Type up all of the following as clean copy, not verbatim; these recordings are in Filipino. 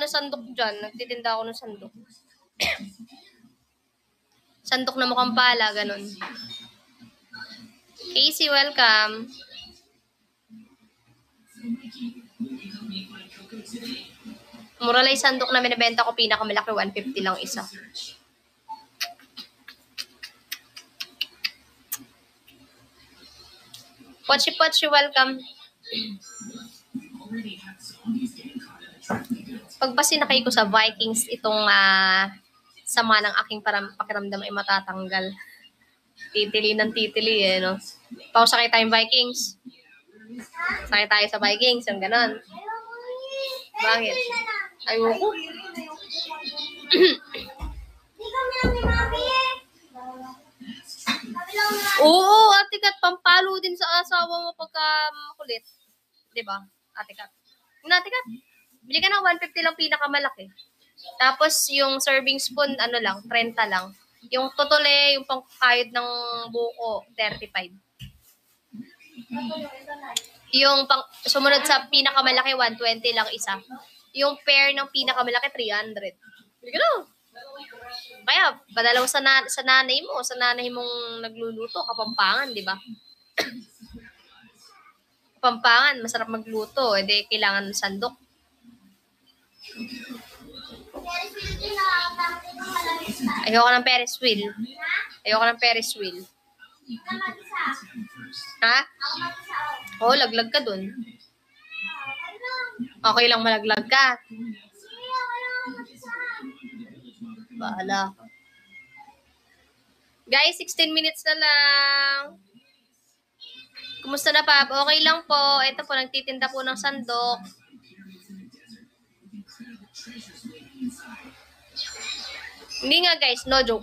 ng sandok dyan. Nagtitinda ako ng sandok. Sandok na mukhang pala, ganun. Casey, welcome. Mura lang yung sandok na binibenta ko, pinakamalaki, 150 lang isa. Pochi, welcome. Pag ba sinakay ko sa Vikings, itong sama ng aking pakiramdam ay matatanggal. Titili ng titili eh, no? Pausakay tayong Vikings. Sakay tayo sa Vikings, yung ganon. Bakit? Ayoko. Oo, Ate Kat, pampalo din sa asawa mo pagka makulit. Diba, Ate Kat? Ate Kat, bili ka ng 150 lang pinakamalaki. Tapos yung serving spoon, ano lang, 30 lang. Yung totole, yung pangkayod ng buko, 35. Yung sumunod sa pinakamalaki, 120 lang isa. Yung pair ng pinakamalaki, 300. Bili ka na. Kaya, padala mo sa nanay mo, sa nanay mong nagluluto, Kapampangan, di ba? Kapampangan, masarap magluto, edi kailangan ng sandok. Ayoko ng Ferris wheel. Ha? Oo, laglag ka dun. Okay lang malaglag ka. Bahala. Guys, 16 minutes na lang. Kumusta na, Pap? Okay lang po. Ito po, nagtitinda po ng sandok. Hindi nga, guys. No joke.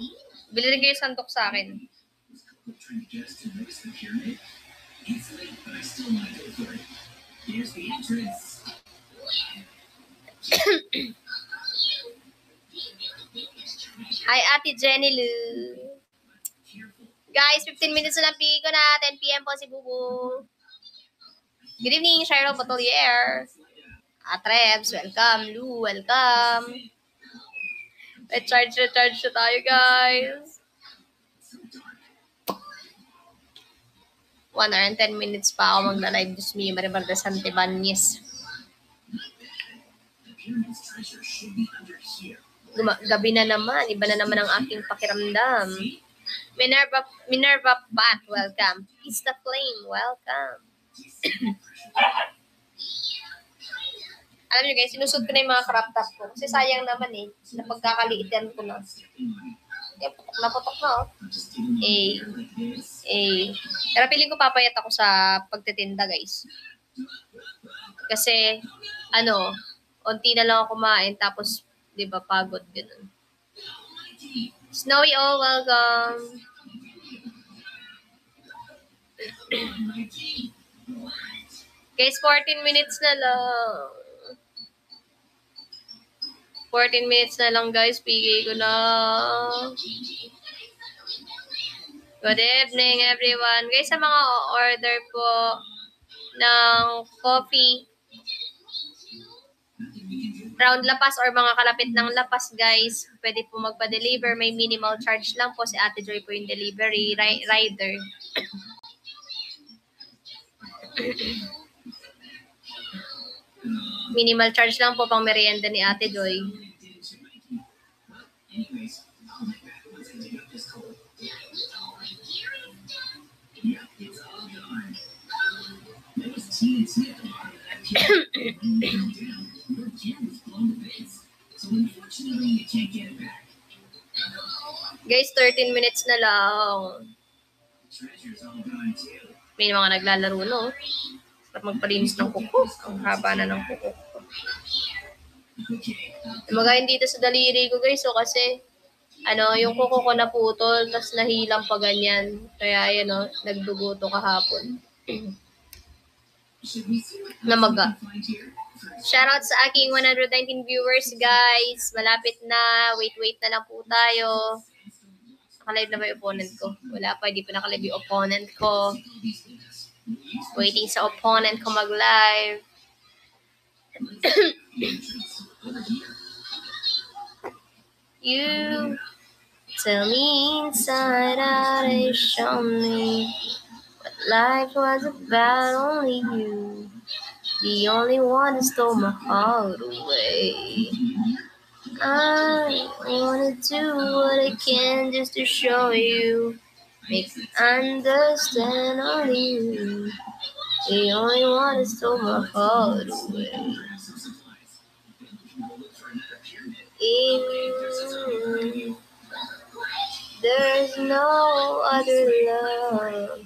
Bili rin kayo sandok sa akin. Hi, Ate Jenny Lou. Guys, 15 minutes na lang pigi ko na. 10 p.m. po si Bubu. Good evening, Cheryl Batolier. Atrebs, welcome. Lou, welcome. Recharge na tayo, guys. 1 hour and 10 minutes pa ako magla-live. Diyos me, Maribar de Santibanez. Gabi na naman. Iba na naman ang aking pakiramdam. Minerva Pat, welcome. Pista Flame, welcome. Alam nyo guys, sinusot ko na yung mga crop top ko. Kasi sayang naman eh. Napagkakaliitan ko na. Naputok na oh. Pero piling ko papayat ako sa pagtitinda guys. Kasi, onti na lang ako kumain. Tapos, di ba, pagod. Ganun. Snowy, oh, welcome. Guys, 14 minutes na lang. 14 minutes na lang, guys. Pigay ko na. Good evening, everyone. Guys, sa mga order po ng coffee, round lapas or mga kalapit ng lapas, guys, pwede po magpa-deliver. May minimal charge lang po. Si Ate Joy po yung delivery rider. Minimal charge lang po pang merienda ni Ate Joy. Guys, 13 minutes na lang. May mga naglalaro, no? Magpalinis ng kuko. Ang haba na ng kuko. Magayon dito sa daliri ko, guys. So, kasi, yung kuko ko naputol, tapos nahilang pa ganyan. Kaya, nagdugo to kahapon. Namaga. Shoutout sa aking 119 viewers, guys. Malapit na. Wait na lang po tayo. Nakalive na ba yung opponent ko? Wala pa. Hindi pa nakalive yung opponent ko. Waiting sa opponent ko mag-live. You tell me inside out and show me what life was about. Only you, the only one that stole my heart away. I wanna do what I can just to show you, make me understand. Only you, the only one that stole my heart away. There's no other love.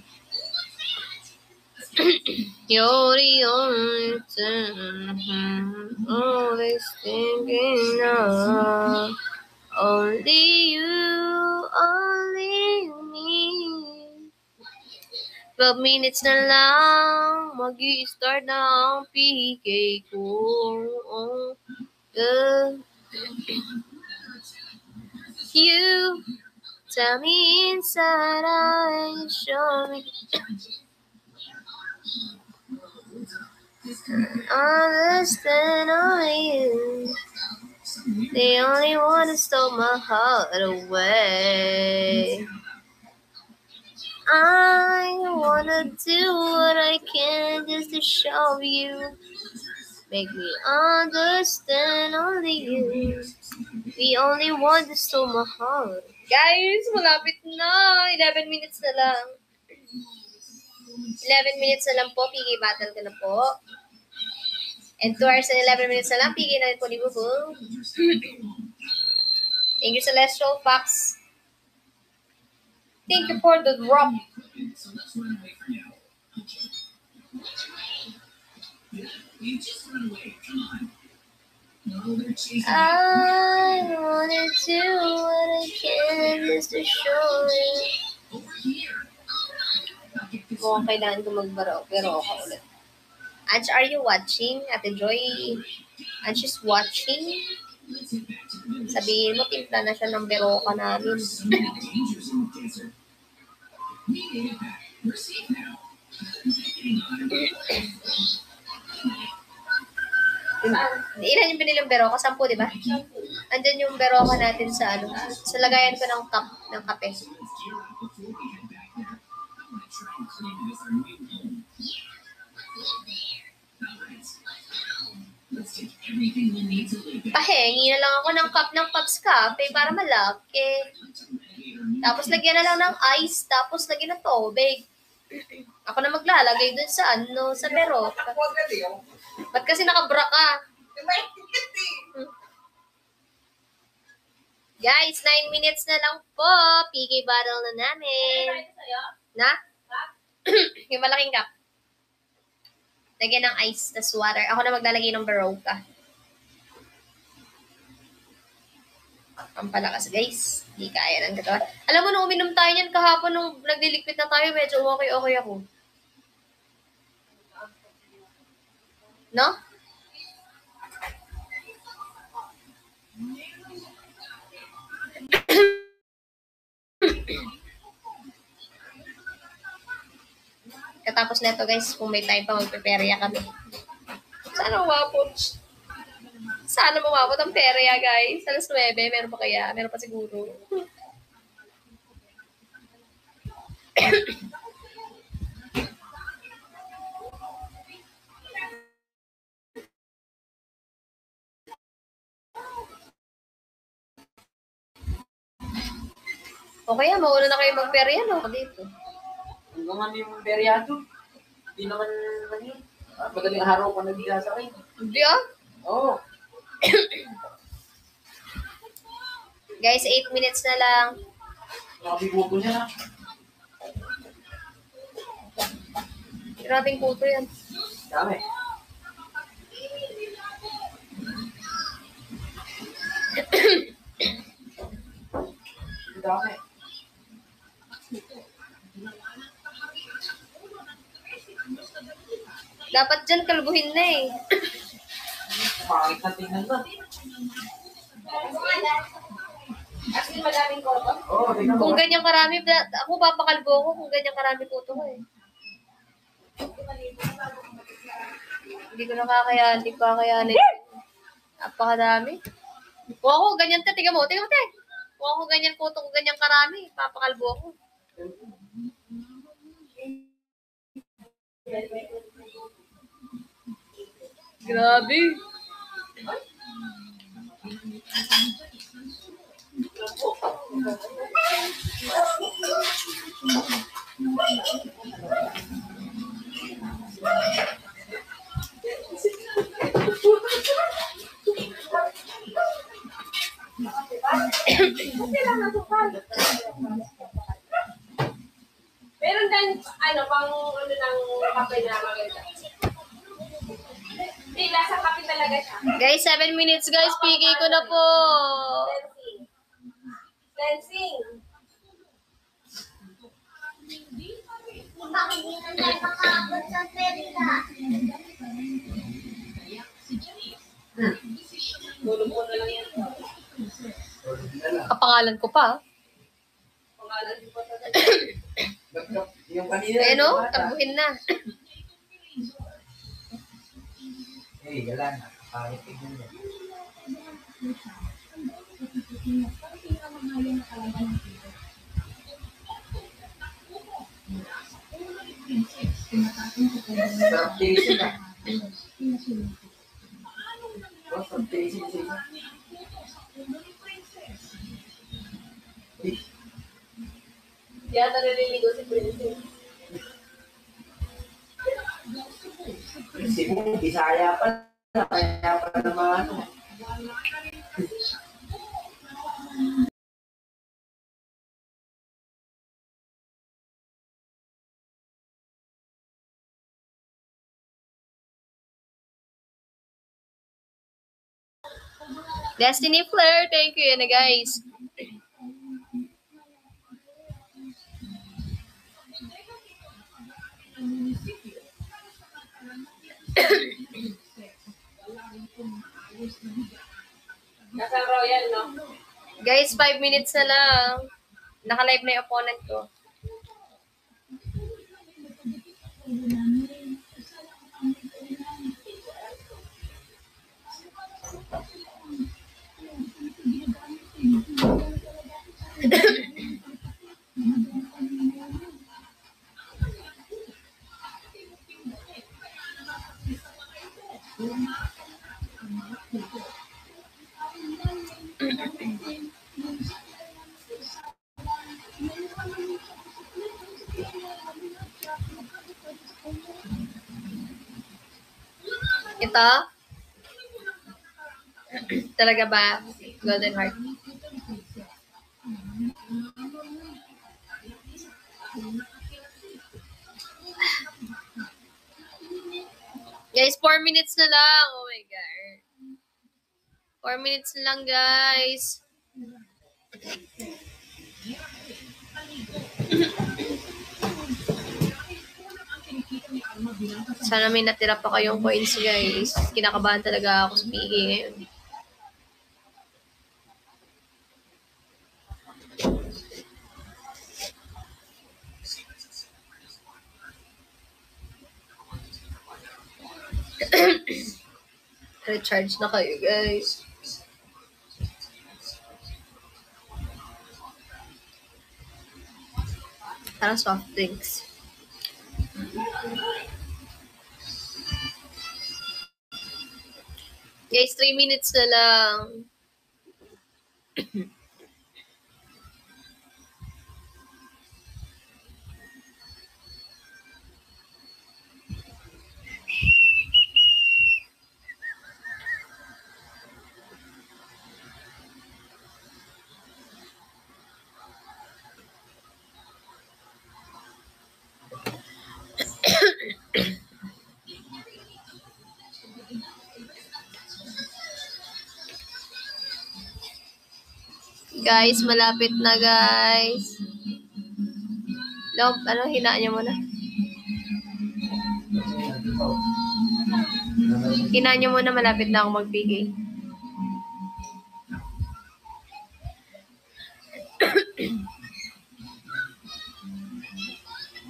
You're the only thing I'm always thinking of. Only you, only me. 12 minutes na lang, mag-i-start na ang PK ko. Oh, you tell me inside out and show me. Understand only you. The only one that stole my heart away. I wanna do what I can just to show you. Make me understand only you. The only one that stole my heart. Guys, malapit na. 11 minutes na lang. 11 minutes na lang po. PK battle ko na po. And 2 hours and 11 minutes na lang. PK na rin po ni Bubu. Thank you, Celestial Fox. Thank you for the drop. I wanna do what I can just to show you. Mukhang kailangan ko magbaro, pero ako ulit. Ange, are you watching? Ate Joy, Ange is watching. Sabihin mo, timpla na siya ng beroka namin. Ilan yung binilang beroka? 10, di ba? Andyan yung beroka natin sa ano, sa lagayan ko ng cup ng kape. Pahingi na lang ako ng cup ng Pops Cafe para malaki. Tapos lagyan na lang ng ice, tapos lagyan ng tubig. Ako na maglalagay dun sa ano, sa beroka. Ba't kasi nakabra ka? Guys, 9 minutes na lang po. PK battle na namin. Na? Yung malaking cup. Lagyan ng ice, tas water. Ako na maglalagay ng beroka. Ang palakas, guys. Hindi kaya ng katawan. Alam mo, nung uminom tayo niyan kahapon, nung nagliligpit na tayo, medyo okay ako. No? Katapos na ito, guys, kung may time pa, magpe-perya kami. Sana umabot. Sana umabot ang perya, guys. Alas 9, meron pa kaya? Meron pa siguro. O kaya, mauna na kayo magperya, no? Dito. Hanggang yung beryado. Hindi naman yun. Madaling araw pa nagbigasa kayo. Hindi ah? Oo. Guys, 8 minutes na lang. Nakabibuto niya na. Grabing puto yan. Dami. Dami. Dapat dyan kalbuhin na eh. Pangit na tingnan ba? Actually, madaming koto. Oo, tingnan mo. Kung ganyan karami, ako papakalbo ko kung ganyan karami puto ko eh. Hindi ko nakakayanin. Napakadami. Kung ako, ganyan te. Tiga mo, te. Kung ako ganyan, kuto ko ganyan karami. Papakalbo ako. Grabe. Meron din, pang ng kape na maganda. Hindi, nasa kape talaga siya. Guys, 7 minutes guys. PK ko na po. Cleansing. Bakit hindi na tayo makaabot sa perila? Tulog ko na lang yan. Kapangalan ko pa. Pangalan ko pa talaga. Yung kanina. Ayan o, tabuhin na. Eh, wala na. Kahit tignan niya. Sarap tinisin na. Sarap tinisin siya. Yata naliligo si Princess. Cebu, Bisaya pa. Kaya pa naman. Destiny Flare, thank you yan na guys. Nasa Royal, no? Guys, 5 minutes na lang. Naka-live na yung opponent ko. Ito? Talaga ba? Golden Heart. Guys, 4 minutes na lang. Oh my God. 4 minutes na lang, guys. Sana may natira pa kayong coins, guys. Kinakabahan talaga ako sa PK ngayon. Recharge na kayo, guys. Parang soft drinks. Guys, 3 minutes na lang. Guys, malapit na, guys. Lob, hinaan niyo muna. Hinaan niyo muna, malapit na ako mag-PK.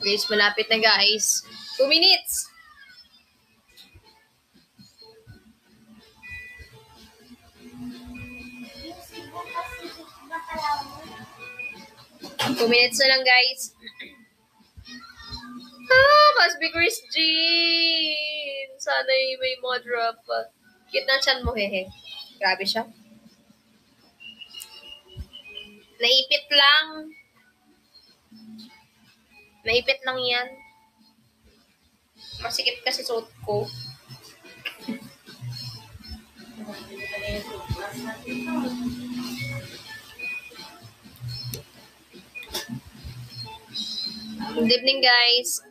Guys, malapit na, guys. 2 minutes. 2 minutes na lang, guys. Must be Chris Jean. Sana may mga drop. Cute na siyan mo, hehe. Grabe siya. Naipit lang. Naipit lang yan. Masikip kasi suot ko. Good evening, guys.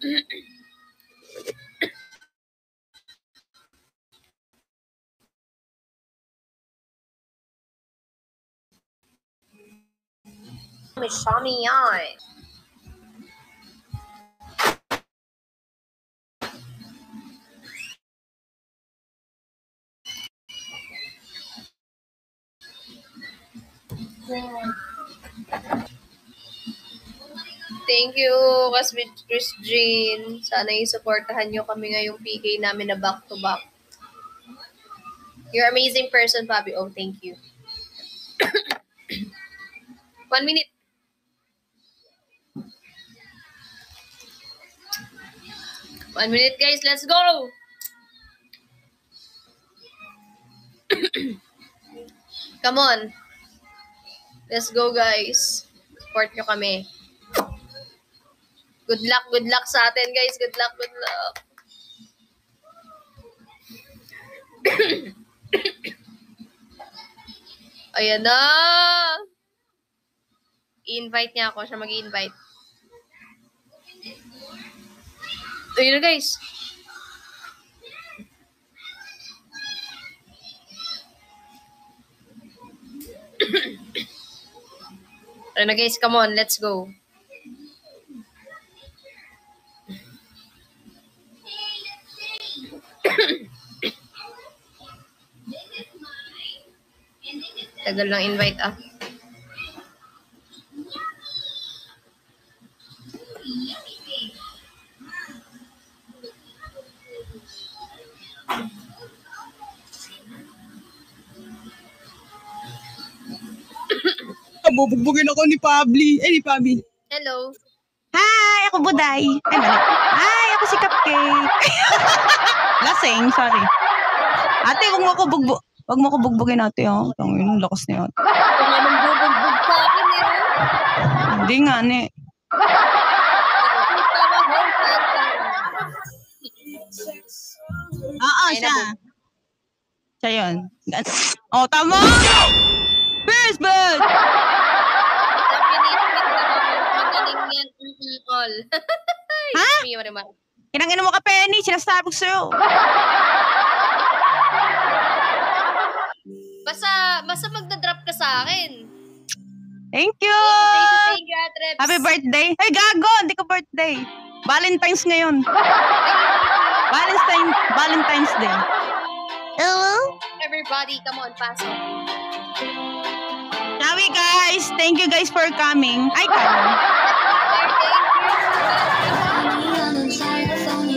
May Shani yan. Thank you, Kasmit Chris Jean. Sana i-supportahan nyo kami ngayong PK namin na back-to-back. You're an amazing person, Fabi. Oh, thank you. 1 minute. One minute, guys. Let's go! Come on. Let's go, guys. Support nyo kami. Good luck sa atin, guys. Good luck. Ayan na. I-invite niya ako. Siya mag-i-invite. Ayun na, guys. Ayun na, guys. Come on. Let's go. Tagal lang invite Bubugbugin ako ni Pabli. Ni Pabi. Hello. Hi, ako Buday. Hi, ako si Cupcake. Lasing, sorry. Ate, wag mo ko bugbugin ate, oh. Tangin, lakas niya. Kung anong bubugbog sa akin, Hindi nga, ne. Oo, siya. Siya yun. Oh, tama! First bird! Magaling yan. All. Ha? Marimar. Kinangin mo ka, Penny. Sinasabi ko sa'yo. Basta magdadrop ka sa akin. Thank you! Thank you, Atreps. Happy birthday. Ay, gago! Hindi ko birthday. Valentine's ngayon. Valentine's Day. Hello? Everybody, come on, pasok. Sorry, guys. Thank you, guys, for coming. Ay, coming.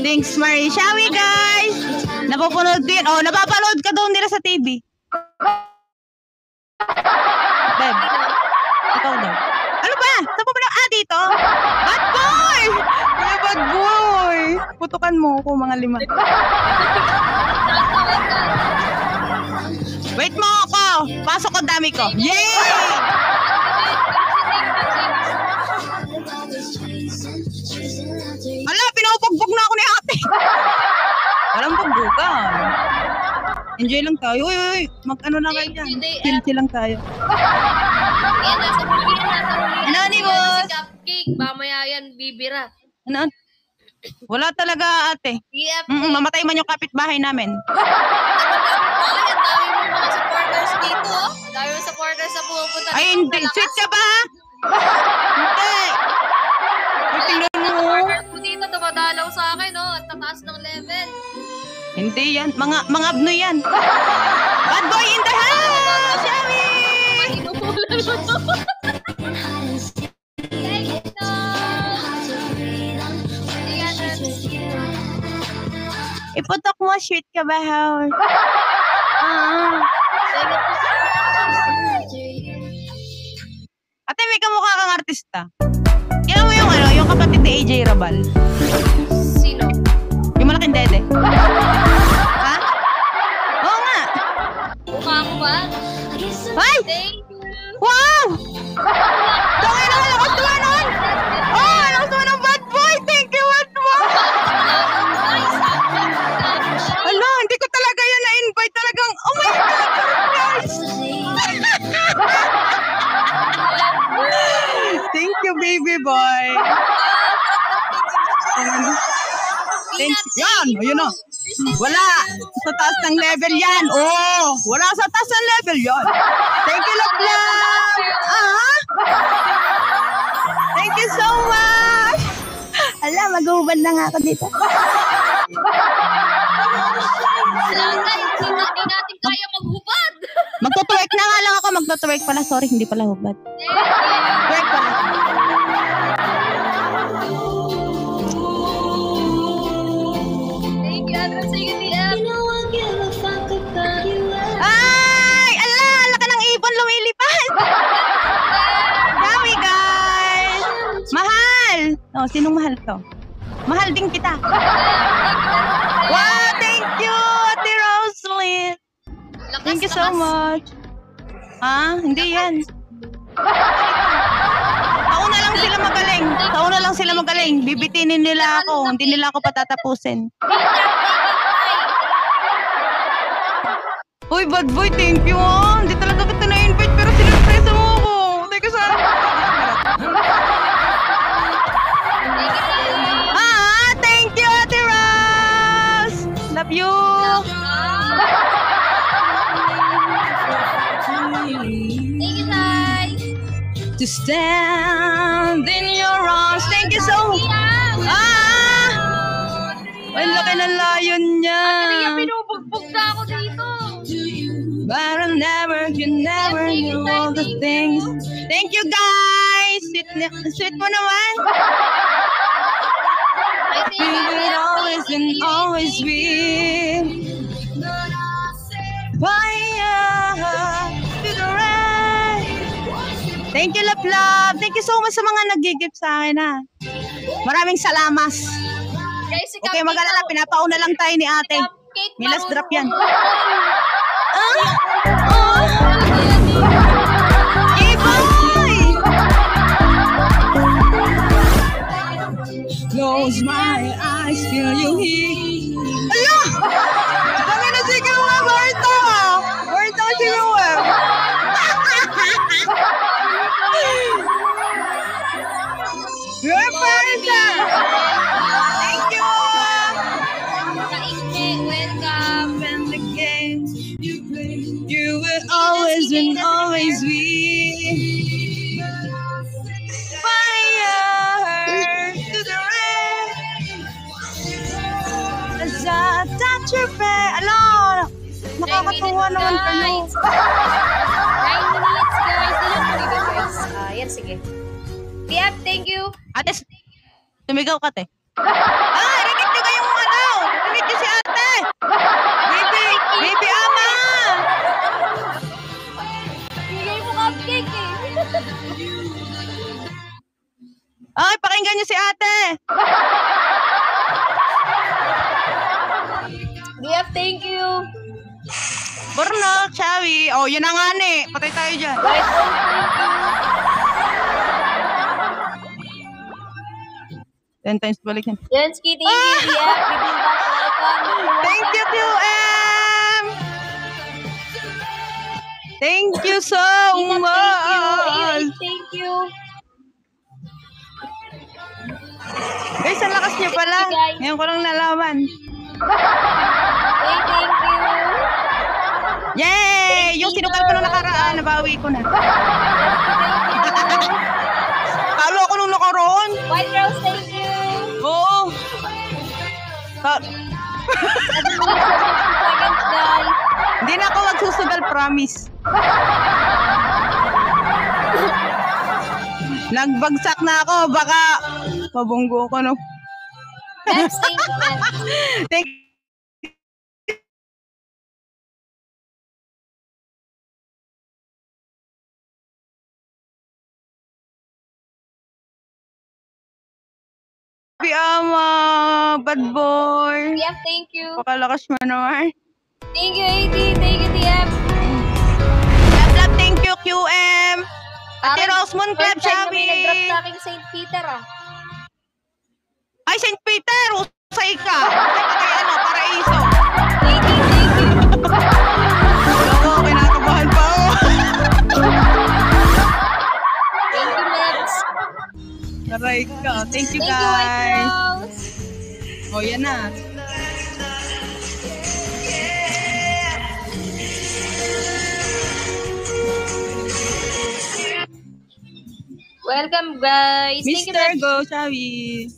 Thanks, Marie. Shall we, guys? Napapanood din. Oh, napapanood ka doon nila sa TV. Beb. Ikaw daw. Ano ba? Saan pa ba na? Dito? Bad boy! Kuya, bad boy! Putukan mo ako, mga 5. Wait mo ako! Pasok ko, dami ko. Yay! Ala, pinupugbog na ako ni ate. Walang pagbukan. Enjoy lang tayo. Uy, mag-ano na kayo dyan. Chill lang tayo. Yan, nasa huli. Ano ni boss? Si Cupcake, mamaya yan, bibira. Ano? Wala talaga ate. Yep. Mamatay man yung kapitbahay namin. Ang dami mo mga supporters dito, oh. Ang dami mo supporters na pumupunta. Ay, hindi. Sweet ka ba? Hindi. Ay, tingnan mo. Supporters mo dito, dumadalaw sa akin, oh. At tataas ng level. Hindi yan. Mga abno yan. Bad boy in the house! Shami! Inuulan mo to. Iputok mo, sweet ka ba, Howard? Ate, may kamukha kang artista. Kaya mo yung ano, yung kapatid ni AJ Rabal. Sino? Yung malaking dede. Ha? Oo nga. Mukha ko ba? Ay! Thank you. Wow! Tangin na, lakas naman nun! Oh, lakas naman ng bad boy! Thank you, bad boy! Ala, hindi ko talaga yan na-invite talagang, oh my God, surprise! Thank you, baby boy. Thank you. Yan, ayun na. Wala. Sa taas ng level yan. Oh, wala sa taas ng level yan. Thank you, love, love. Ah? Thank you so much. Ala, mag-uubad na nga ako dito. Hindi natin kaya maghubad. Magtutwerk na nga lang ako. Magtutwerk pala. Sorry, hindi pala hubad. Twerk pala. Thank you, Adra. Sige, TM. Ay! Ala! Ala ka ng ibon lumilipad! Yummy, guys! Mahal! Oh, sinong mahal to? Mahal din kita. Wow! Thank you, Ate Roslyn! Thank you so much. Ah, hindi yan. Tauna lang sila magaling. Tauna lang sila magaling. Bibitinin nila ako. Hindi nila ako patatapusin. Uy, bad boy, thank you ah. Hindi talaga kita na-invite pero sinurpresa mo ako. Teka, sana. Thank you, Ate Ros. Love you. Thank you, guys. To stand in your arms. Thank you so much. Ay, laki ng layon niya. Kaya pinubugbog na ako dito. But I never, you never knew all the things. Thank you, guys. Sweet mo naman. We will always and always be fire to the rain. Thank you, love, love. Thank you so much sa mga nag-gift sa akin, ha. Maraming salamat. Guys, si Okay, mag-alala. Pinapauna lang tayo ni ate. Cupcake, May last drop yan. Iboy! Close my eyes, feel you here. Ala! Kami na sigaw nga, Marta! Marta, sigaw nga. You're Marta! Thank you! Kaingke, welcome. And the game you play, you will always and always be fire to the rain. As I touch your face. Ala, nakakatuwa naman kayo. 9 minutes, guys. Ilang po dito, guys? Yan, sige. TF, thank you. Ate, tumigaw ka, te. Rinig nyo kayong ano. Rinig nyo si ate. Baby ama. Bigay mo cupcake eh. Ay, pakinggan nyo si ate. TF, thank you. Borno, Chawi. Oh, yun na nga ni. Patay tayo dyan. Guys, thank you. 10 times balik yan. Jensky, thank you. TF, bibimbap, welcome. Thank you, QM. Thank you so much. Thank you. Guys, ang lakas niyo pala. Thank you, guys. Ngayon ko lang nalaman. Thank you. Yay! Yung sinukal ko nung nakaraan, nabawi ko na. Talo ako nung nakaroon. White Rose, thank you. Oo. Seconds, guys. Hindi na ako magsusugal, promise. Nagbagsak na ako, baka mabunggo ko, no? Next, thank you. Thank Ama, bad boy. TF, thank you. Pakalakas mo naman. Thank you, AD. Thank you, TF. Love, thank you, QM. Ate Rosemond Club, First time kami sabi. nag-drop sa aking St. Peter, ah. Ay, St. Peter, usay ka. Usay ka kay Paraiso. Thank you, thank you. Oo, kinakabahan pa ako. Thank you, Mebs. Aray ka. Thank you, Thank you, White guys. Rose. Oh, yan na. Welcome, guys. Thank you, Mr. Mebs. Go, sabi.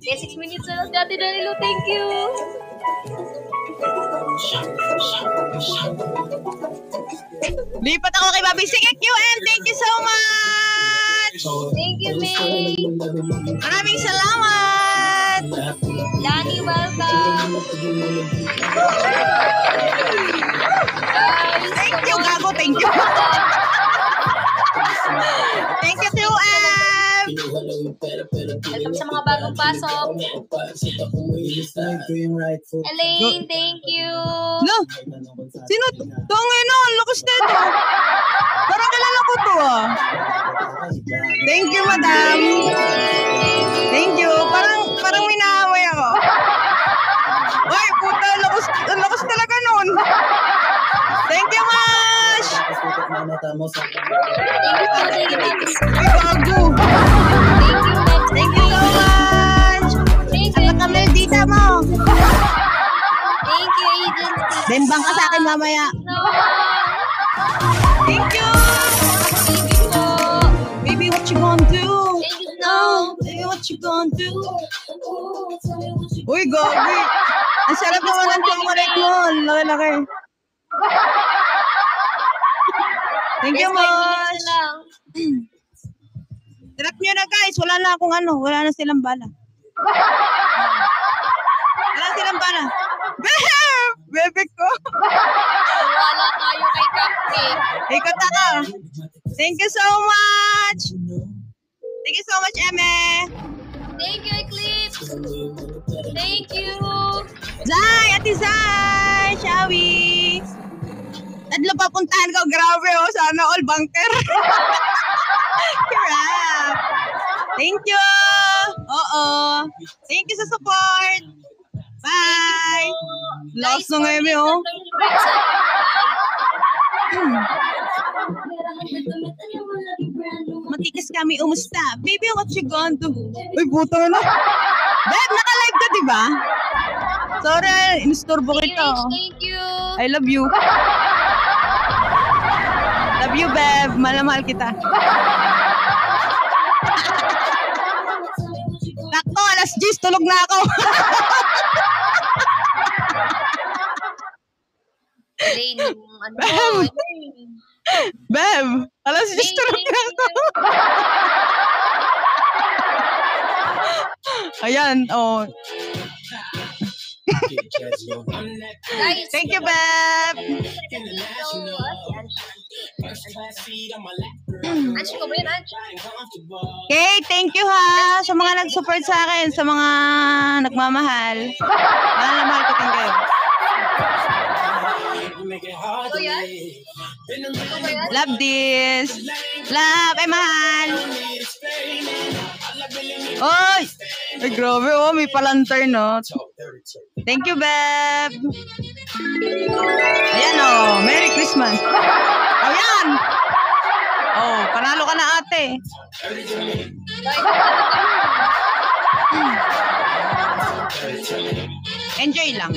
Okay, 6 minutes na lang dati, Danilo. Thank you. Lipat ako kay Bobby. Sige, QM. Thank you so much. Thank you, May. Maraming salamat. Danny, welcome. Guys, Thank you, Gago. Thank you. Thank you, QM. welcome sa mga bagong pasok. Elaine, thank you. No. Sino? Tangin na. Ang lakas na ito. Parang kilala ko to ah. Thank you, madam. Thank you. Parang minaaway ako. Ay, puta. Ang lakas talaga nun. Thank you, Mash. Thank you, Max. Ay, gago. Thank you, Max. Thank you so much. Thank you. Ang kamel dita mo. Thank you, Agent. Bembang ka sa akin mamaya. No. Thank you. Thank you po. Baby, what you gonna do? Thank you, Snow. Baby, what you gonna do? Uy, gogi. Ang sarap naman ng chocolate mo. Laki-laki. Thank you, Yes, 5 minutes Mosh. na lang. Trap nyo na, guys. Wala na akong wala na silang bala. Wala na silang bala. Bebe ko. Wala tayo kay Captain. Ikot ako. Thank you so much. Thank you so much, Eme. Thank you, Eclipse. Thank you. Zay, Ate Zay, Shawi. Tatlo papuntahan ko. Grabe, oh. Sana all bunker. Kirap. Thank you. Oo. Thank you sa support. Bye. Lost na ngayon, oh. Matikas kami umusta. Baby, what you gonna do? Uy, buta na. Babe, naka-live ka, diba? Sorry, inistorbo kita. Thank you. I love you. Love you, Bev. Mahal kita. Nakto, alas 10, tulog na ako. Elaine, yung ano. Bev, alas 10, tulog na ako. Ayan, oh. Guys, Thank you, Bev. Anchi ko ba yun, Anchi? Okay, thank you ha sa mga nag-support sa akin, sa mga nagmamahal. Mahal na mahal ko din kayo. Ito yan? Ito ba yan? Love this. Love, ay mahal. Oy! Ay, grabe oh, may palantar no. Thank you, Beb. Ayan oh, Merry Christmas. Oh, yan. Oh, panalo ka na ate. Enjoy lang.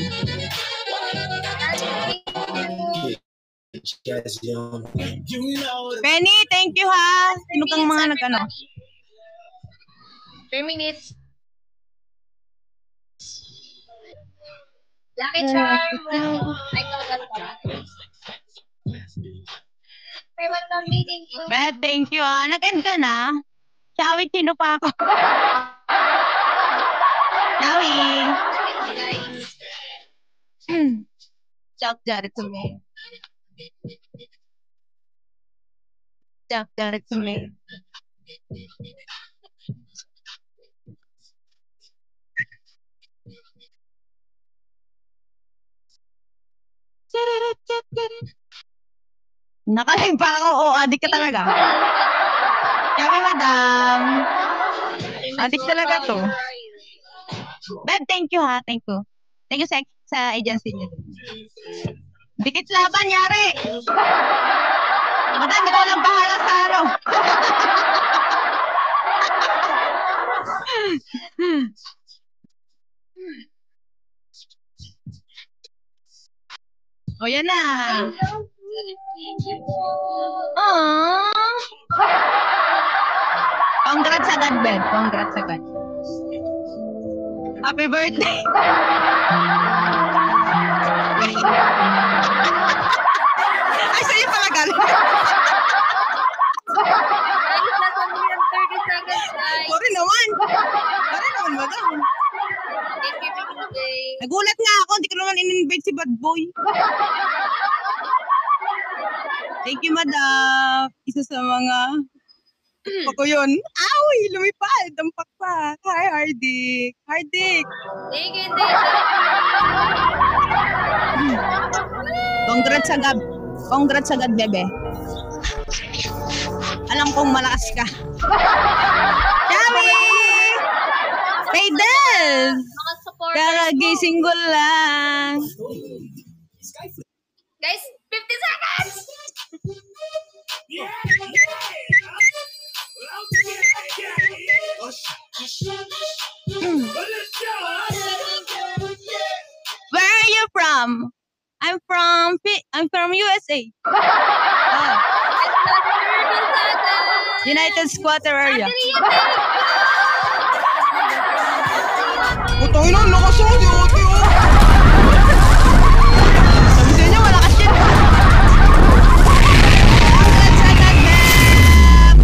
Penny, thank you ha. Sino kang mga nag-ano? 3 minutes. Lucky Charm. Ay, kagal pa. May welcome meeting po. Beb, thank you ha. Nag-end ka na. Shawi, sino pa ako? Shawi. Talk direct to me. Talk direct to me. Nakaling pa ako. Oo, adik ka talaga. Kami, madam. Adik talaga to. Beb, thank you ha. Thank you. Thank you sa agency niyo. Dikit laban, yari. Madam, ikaw lang bahala sa ano. O, yan na. Aww. Congrats agad, Ben. Congrats agad. Happy birthday. Ay, sa'yo pala galing. Guys, nasa million 30 seconds, guys. Sorry naman. Sorry naman, madam. Thank you, BJ. Nagulat nga ako. Hindi ko naman in-invite si Bad Boy. Thank you, madam. Isa sa mga ko yun. Awi, lumipad. Ang pakpak. Hi, Hardik. Hardik. Thank you, thank you. Congrats agad. Congrats agad, bebe. Alam kong malakas ka. Chami! Faidel! Mga supporters mo. Kakagising ko lang. Guys, 50 seconds! Where are you from? I'm from USA. Oh, United Squatter area. Putang ina, lakas ako, di ate oh. Sabi sa inyo, malakas yan. Congrats agad, ma'am.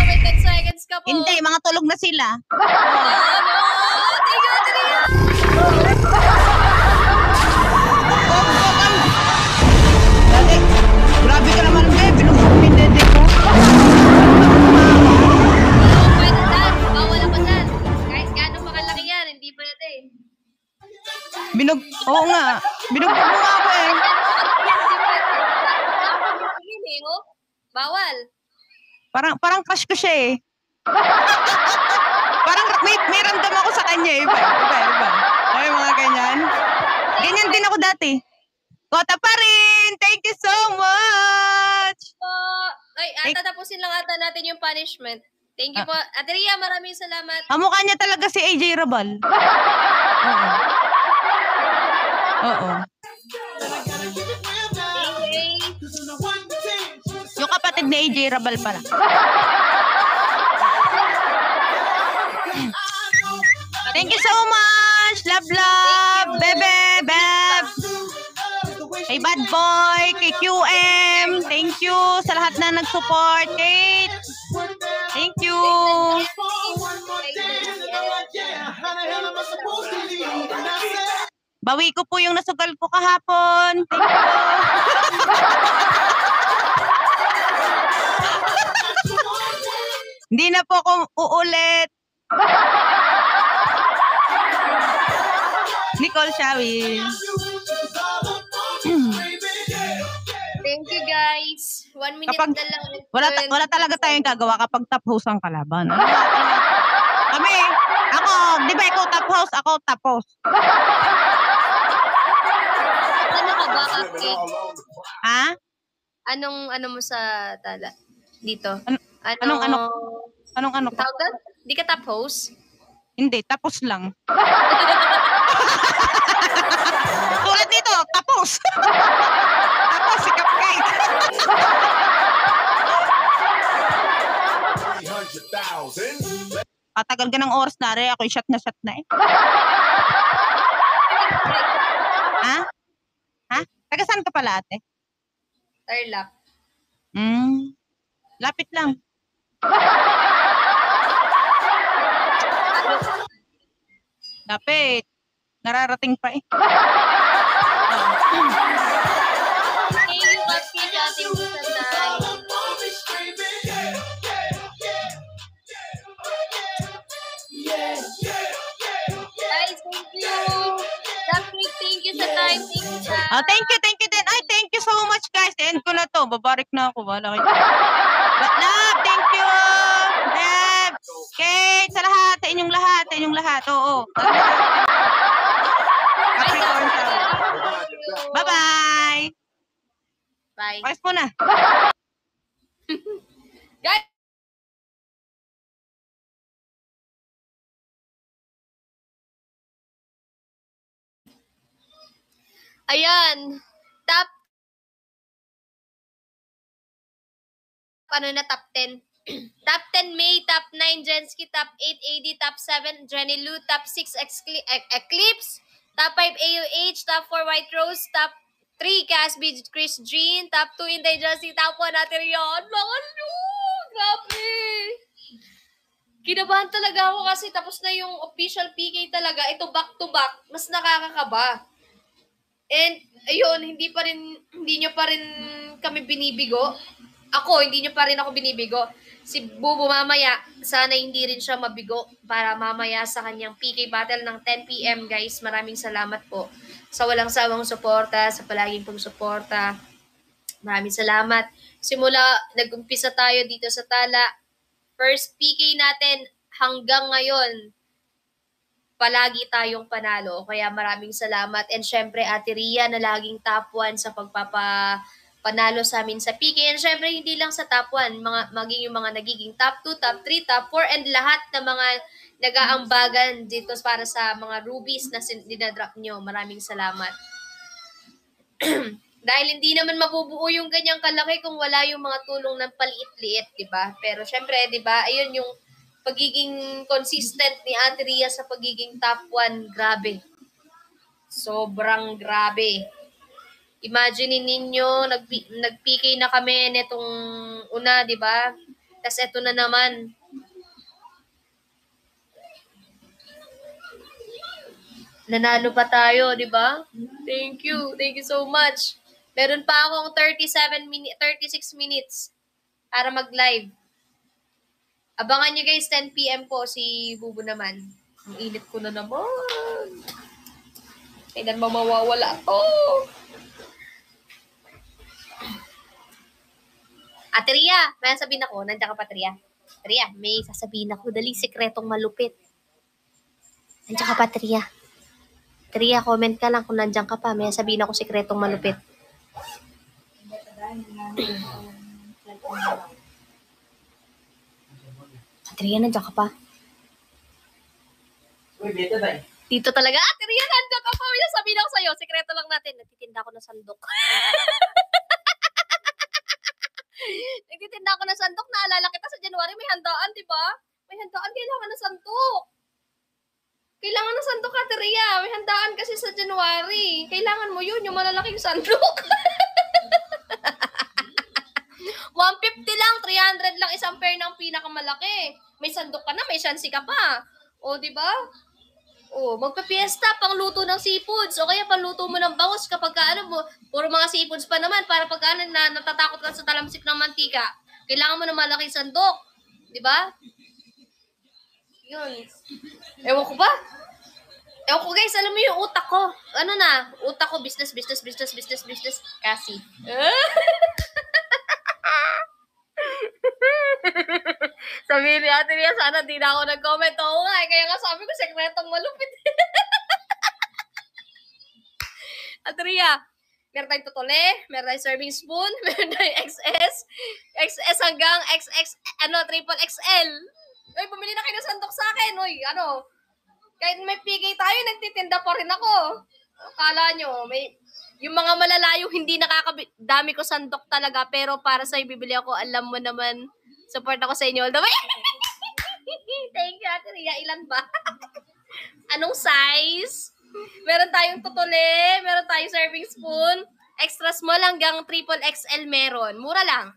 May 10 seconds ka po. Hindi, mga tulog na sila. Dati, grabe ka naman, be. Binugbog mo yung dede ko. Pwede dyan. Bawal ako dyan. Guys, gano'ng makalaki yan? Hindi pwede. Oo nga. Binugbog mo nga ako eh. Hindi pwede. Bawal. Parang crush ko siya eh. Parang may ramdam ako sa kanya eh. Iba. Ay, mga ganyan. Ganyan din ako dati. Kota pa rin! Thank you so much! Ay, tatapusin lang ata natin yung punishment. Thank you po. Ate Ria, maraming salamat. Kamukha niya talaga si AJ Rabal. Oo. Okay. Yung kapatid ni AJ Rabal pala. Thank you so much! Love, bebe, beb! Kay Bad Boy, kay QM, thank you sa lahat na nag-support. Kate, thank you. Bawi ko po yung nasugal ko kahapon. Thank you. Hindi na po ako uulit. Nicole Shawi. Thank you, guys. 1 minute Kapag na lang. wala talaga tayong gagawa kapag top host ang kalaban. Kami, ako, di ba ikaw top host, ako top host. Ano ka ba, Cupcake? Ha? Ano mo sa tala? Dito? Anong Tawag doon? Di ka top host? Hindi, tapos lang. Tulad dito, tapos. Tapos si Cupcake. Patagal ka ng oras na rin. Ako'y shot na eh. Ha? Taga saan ka pala, ate? Tarlac. Lapit lang. Lapit. Nararating pa eh. Thank you, Cupcake, ating Busanay. Guys, thank you. Thank you din. Ay, thank you so much, guys. End ko na to. Babarik na ako. Wala kayo. But love, thank you. Deb, Kate, sa lahat. Sa inyong lahat. Oo. Capricorn sa. Bye-bye. Bye. Pause mo na. Guys, ayan. Top 10. Top 10 May, top 9 Jensky, top 8 AD, top 7 Jenny Lou, top 6 Eclipse, top 5 AUH, top 4 White Rose, top 3 Casby Chris Jean, top 2 Inday Josie, top 1 Ate Rion. Grabe. Kinabahan talaga ako kasi tapos na yung official PK talaga. Ito back to back, mas nakakakaba. And ayun, hindi nyo pa rin kami binibigo. Hindi nyo pa rin ako binibigo. Si Bubu mamaya, sana hindi rin siya mabigo para mamaya sa kanyang PK battle ng 10 PM, guys. Maraming salamat po sa walang sawang suporta, sa palaging pagsuporta. Maraming salamat. Simula, nag-umpisa tayo dito sa Tala. First PK natin hanggang ngayon, palagi tayong panalo. Kaya maraming salamat. And syempre, Ate Ria na laging top 1 sa pagpapanalo sa amin sa PK. And syempre, hindi lang sa top 1, maging yung mga nagiging top 2, top 3, top 4, and lahat ng mga nag-aambagan dito para sa mga rubies na dinadrop nyo. Maraming salamat. Dahil hindi naman mabubuo yung ganyang kalaki kung wala yung mga tulong ng paliit-liit, diba? Pero syempre, diba, ayun yung pagiging consistent ni Ate Ria sa pagiging top 1, grabe. Sobrang grabe. Imagine ninyo, nag-PK na kami netong una, di ba? Tapos eto na naman. Nanalo pa tayo, di ba? Thank you. Thank you so much. Meron pa akong 36 minutes para mag-live. Abangan nyo guys, 10 PM po si Bubu naman. Ang init ko na naman. Kailan ba mawawala to? Ate Ria, may sasabihin ako. Nandiyan ka pa, Ria. Ria, may sasabihin ako. Dali, sikretong malupit. Nandiyan ka pa, Ria. Ria, comment ka lang kung nandiyan ka pa. May sasabihin ako sikretong malupit. Ate Ria, nandiyan ka pa? Uy, beta tayo. Dito talaga. Ate Ria, nandiyan ka pa. May sasabihin ako sa'yo. Sikreto lang natin. Nagtitinda ako ng sandok. Nagtitinda ako ng sandok. Naalala kita sa January. May handaan, di ba? May handaan. Kailangan ng sandok. Kailangan ng sandok, Ate Ria. May handaan kasi sa January. Kailangan mo yun. Yung malalaking sandok. 150 lang, 300 lang isang pair ng pinakamalaki. May sandok ka na, may shansi ka pa. O, di ba? O, magpa-fiesta, pangluto ng seafoods. O kaya pangluto mo ng bangus kapag puro mga seafoods pa naman para pagka natatakot ka sa talamsik ng mantika. Kailangan mo ng malaking sandok. Di ba? Yun. Ewan ko ba? Ewan ko guys, alam mo yung utak ko. Utak ko, business. Kasi. Sabi ni Ate Ria, sana di na ako nag-comment. Oo nga, kaya nga sabi ko, sekretong malupit. Ate Ria, meron tayong tutuli, meron tayong serving spoon, meron tayong XS hanggang triple XL. Uy, bumili na kayo ng sandok sa akin. Uy, kahit may PK tayo, nagtitinda pa rin ako. Akala nyo, yung mga malalayo, hindi dami ko sandok talaga, pero para sa'yo, bibili ako, alam mo naman, support ako sa inyo all the way. Thank you, Ate Ria. Ilan ba? Anong size? Meron tayong tutuli, meron tayong serving spoon, extra small hanggang triple XL meron. Mura lang.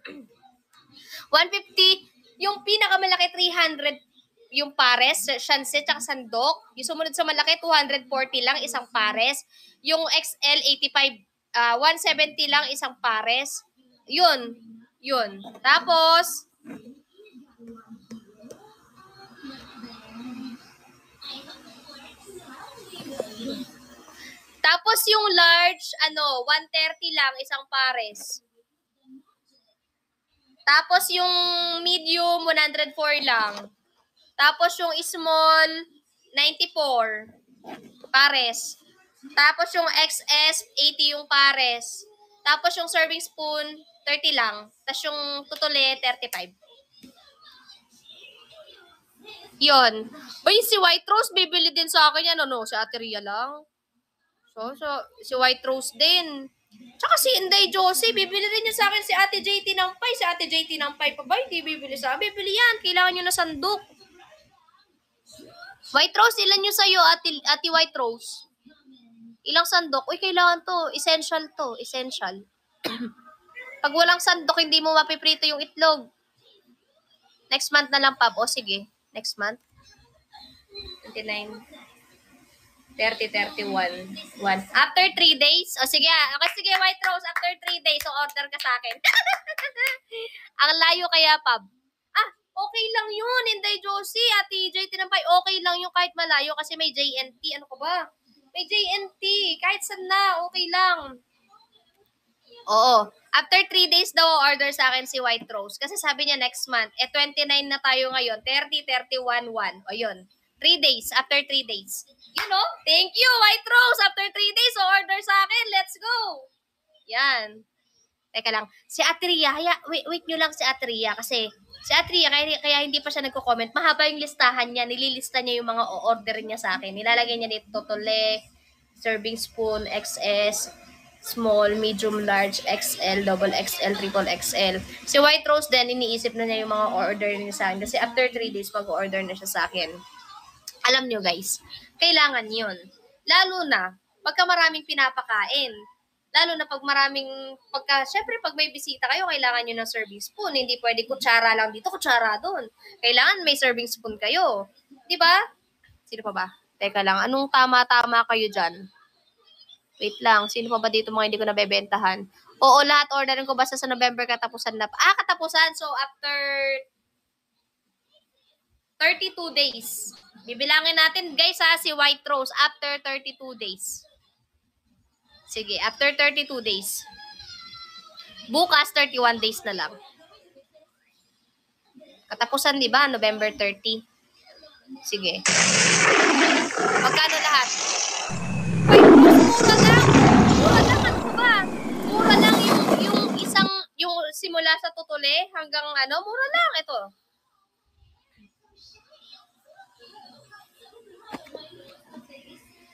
150, yung pinakamalaki 300 yung pares, shanse, tsaka sandok. Yung sumunod sa malaki, 240 lang, isang pares. Yung XL, 170 lang, isang pares. Yun. Tapos, Tapos yung large, 130 lang, isang pares. Tapos yung medium, 104 lang. Tapos yung small, 94 pares. Tapos yung XS, 80 yung pares. Tapos yung serving spoon, 30 lang. Tapos yung tutuli, 35. Yun. Uy, si White Rose, bibili din sa akin yan. Si Ate Ria lang. So, si White Rose din. Tsaka si Inday Josie, bibili rin niya sa akin si Ate JT ng Pay. Si Ate JT ng Pay pa ba? Hindi bibili sa akin. Bibili yan. Kailangan nyo na sandok. White Rose, ilan nyo sa'yo, Ate White Rose? Ilang sandok? Uy, kailangan to. Essential to. Essential. Pag walang sandok, hindi mo mapiprito yung itlog. Next month na lang, Pab. O, sige. Next month. 29. 30, 31. 1. After 3 days. O, sige. Okay, sige, White Rose. After 3 days, so order ka sa akin. Ang layo kaya, Pab. Okay lang yun. Inday Josie, Ate JT Tinampay. Okay lang yun kahit malayo kasi may JNT. Ano ka ba? May JNT. Kahit saan na. Okay lang. Oo. After 3 days daw order sa akin si White Rose. Kasi sabi niya next month. 29 na tayo ngayon. 30, 31, 1. O yun. 3 days. After 3 days. You know? Thank you, White Rose. After 3 days, order sa akin. Let's go. Yan. Teka lang. Si Ate Ria. Wait nyo lang si Ate Ria. Kasi si Ate Ria, kaya hindi pa siya nagko-comment. Mahaba yung listahan niya. Nililista niya yung mga o-order niya sa akin. Nilalagay niya dito totole, serving spoon, XS, small, medium, large, XL, double XL, triple XL. Si White Rose din, iniisip na niya yung mga order niya sa akin. Kasi after 3 days, mag-order na siya sa akin. Alam niyo guys, kailangan yun. Lalo na, pagka maraming pinapakain. Lalo na syempre pag may bisita kayo, kailangan nyo ng serving spoon. Hindi pwede kutsara lang dito, kutsara doon. Kailangan may serving spoon kayo. Di ba? Sino pa ba? Teka lang, anong tama-tama kayo dyan? Wait lang, sino pa ba dito mga hindi ko nabebentahan? Oo, lahat orderin ko basta sa November katapusan na. Katapusan. So, after 32 days. Bibilangin natin, guys, si White Rose. After 32 days. Sige, after 32 days. Bukas, 31 days na lang. Katapusan, di ba? November 30. Sige. Magkano lahat? Wait, mura lang. Mura lang, ano ba? Mura lang yung simula sa tutuli hanggang mura lang. Ito.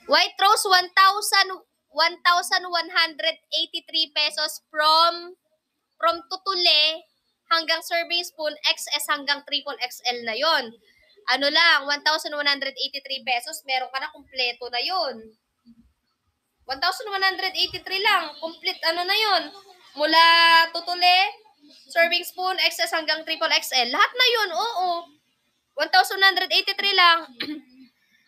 White Rose, 1,183 pesos from tutuli hanggang serving spoon, XS hanggang triple XL na yon. 1,183 pesos, meron ka na kumpleto na yon. 1,183 lang, complete na yon. Mula tutuli, serving spoon, XS hanggang triple XL. Lahat na yon, oo. 1,183 lang.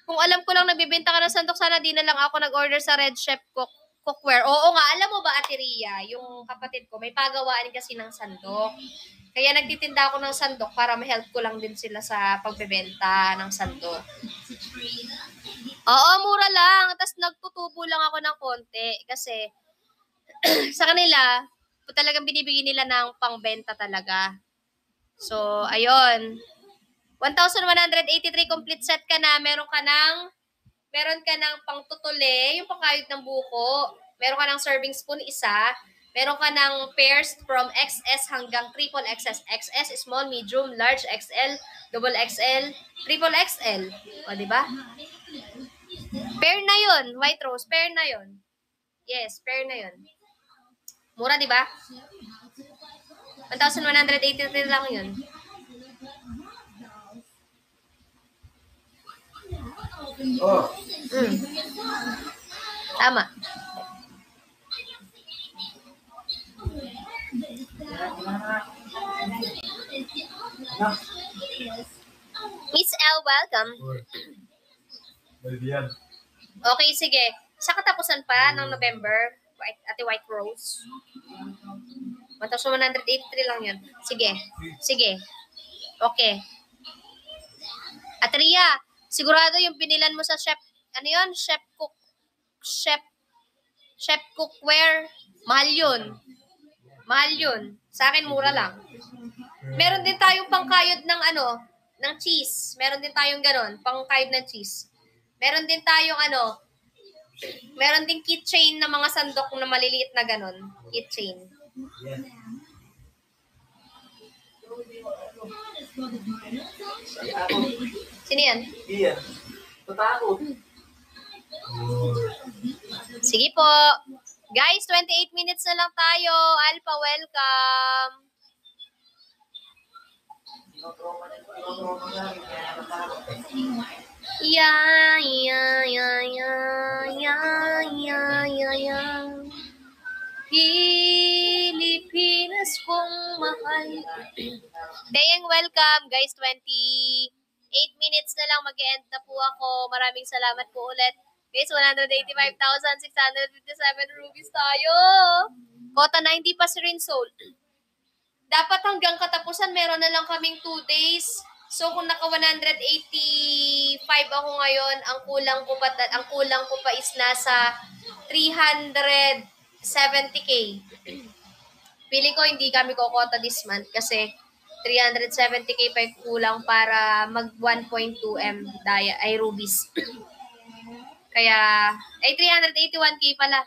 Kung alam ko lang nagbibenta ka ng sandok, sana di na lang ako nag-order sa Red Chef Cookware. Oo nga, alam mo ba, Ate Ria, yung kapatid ko, may pagawaan kasi ng sandok. Kaya nagtitinda ako ng sandok para ma-help ko lang din sila sa pagbebenta ng sandok. Oo, mura lang. Tapos nagtutubo lang ako ng konti kasi sa kanila, talagang binibigyan nila ng pangbenta talaga. So, ayun. 1,183 complete set ka na. Meron ka ng pangtutuli, yung pangkayod ng buko. Meron ka ng serving spoon, isa. Meron ka ng pairs from XS hanggang triple XS. XS, small, medium, large, XL, double XL, triple XL. O, diba? Pair na yun, White Rose. Pair na yun. Yes, pair na yun. Mura, diba? 1,183 lang yun. Oh. Tama. Miss L, welcome. Okay, sige. Sa katapusan pa ng November, Ate White Rose. 1,183 lang yun. Sige. Okay. Ate Ria, sigurado yung binilan mo sa chef, Chef chef cookware, mahal yun. Mahal yun. Sa akin, mura lang. Meron din tayong pangkayod ng ng cheese. Meron din tayong ganon, pangkayod ng cheese. Meron din tayong meron din keychain na mga sandok na maliliit na ganon. Keychain. Sino yan? Iya. Tatakot. Sige po. Guys, 28 minutes na lang tayo. Alpha, welcome. Yeah. Pilipinas kong mahal. Dayang welcome. Guys, 28 minutes na lang mag-end na po ako. Maraming salamat po ulit. Guys, 185,657 rupees tayo. Kota 90 pa si Rin Soul. Dapat hanggang katapusan, meron na lang kaming 2 days. So, kung naka 185 ako ngayon, ang kulang ko pa is nasa 370k. Feeling ko hindi kami kokota this month kasi 370k pa yung kulang para mag 1.2M rubies. Kaya, 381k pala.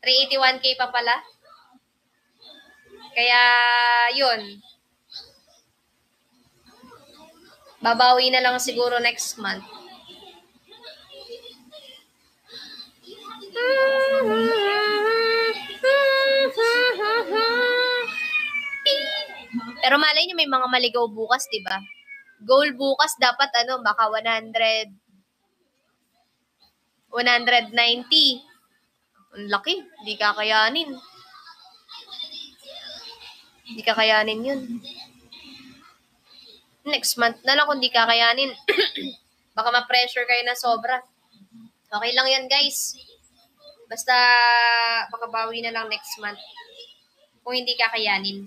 381k pa pala. Kaya, yun. Babawi na lang siguro next month. Pero malay nyo, may mga maligaw bukas, diba? Goal bukas, dapat baka 190. Ang laki, hindi kakayanin. Hindi kakayanin yun. Next month na lang kung di kakayanin. Baka ma-pressure kayo na sobra. Okay lang yan, guys. Basta, baka bawi na lang next month. Kung hindi kakayanin.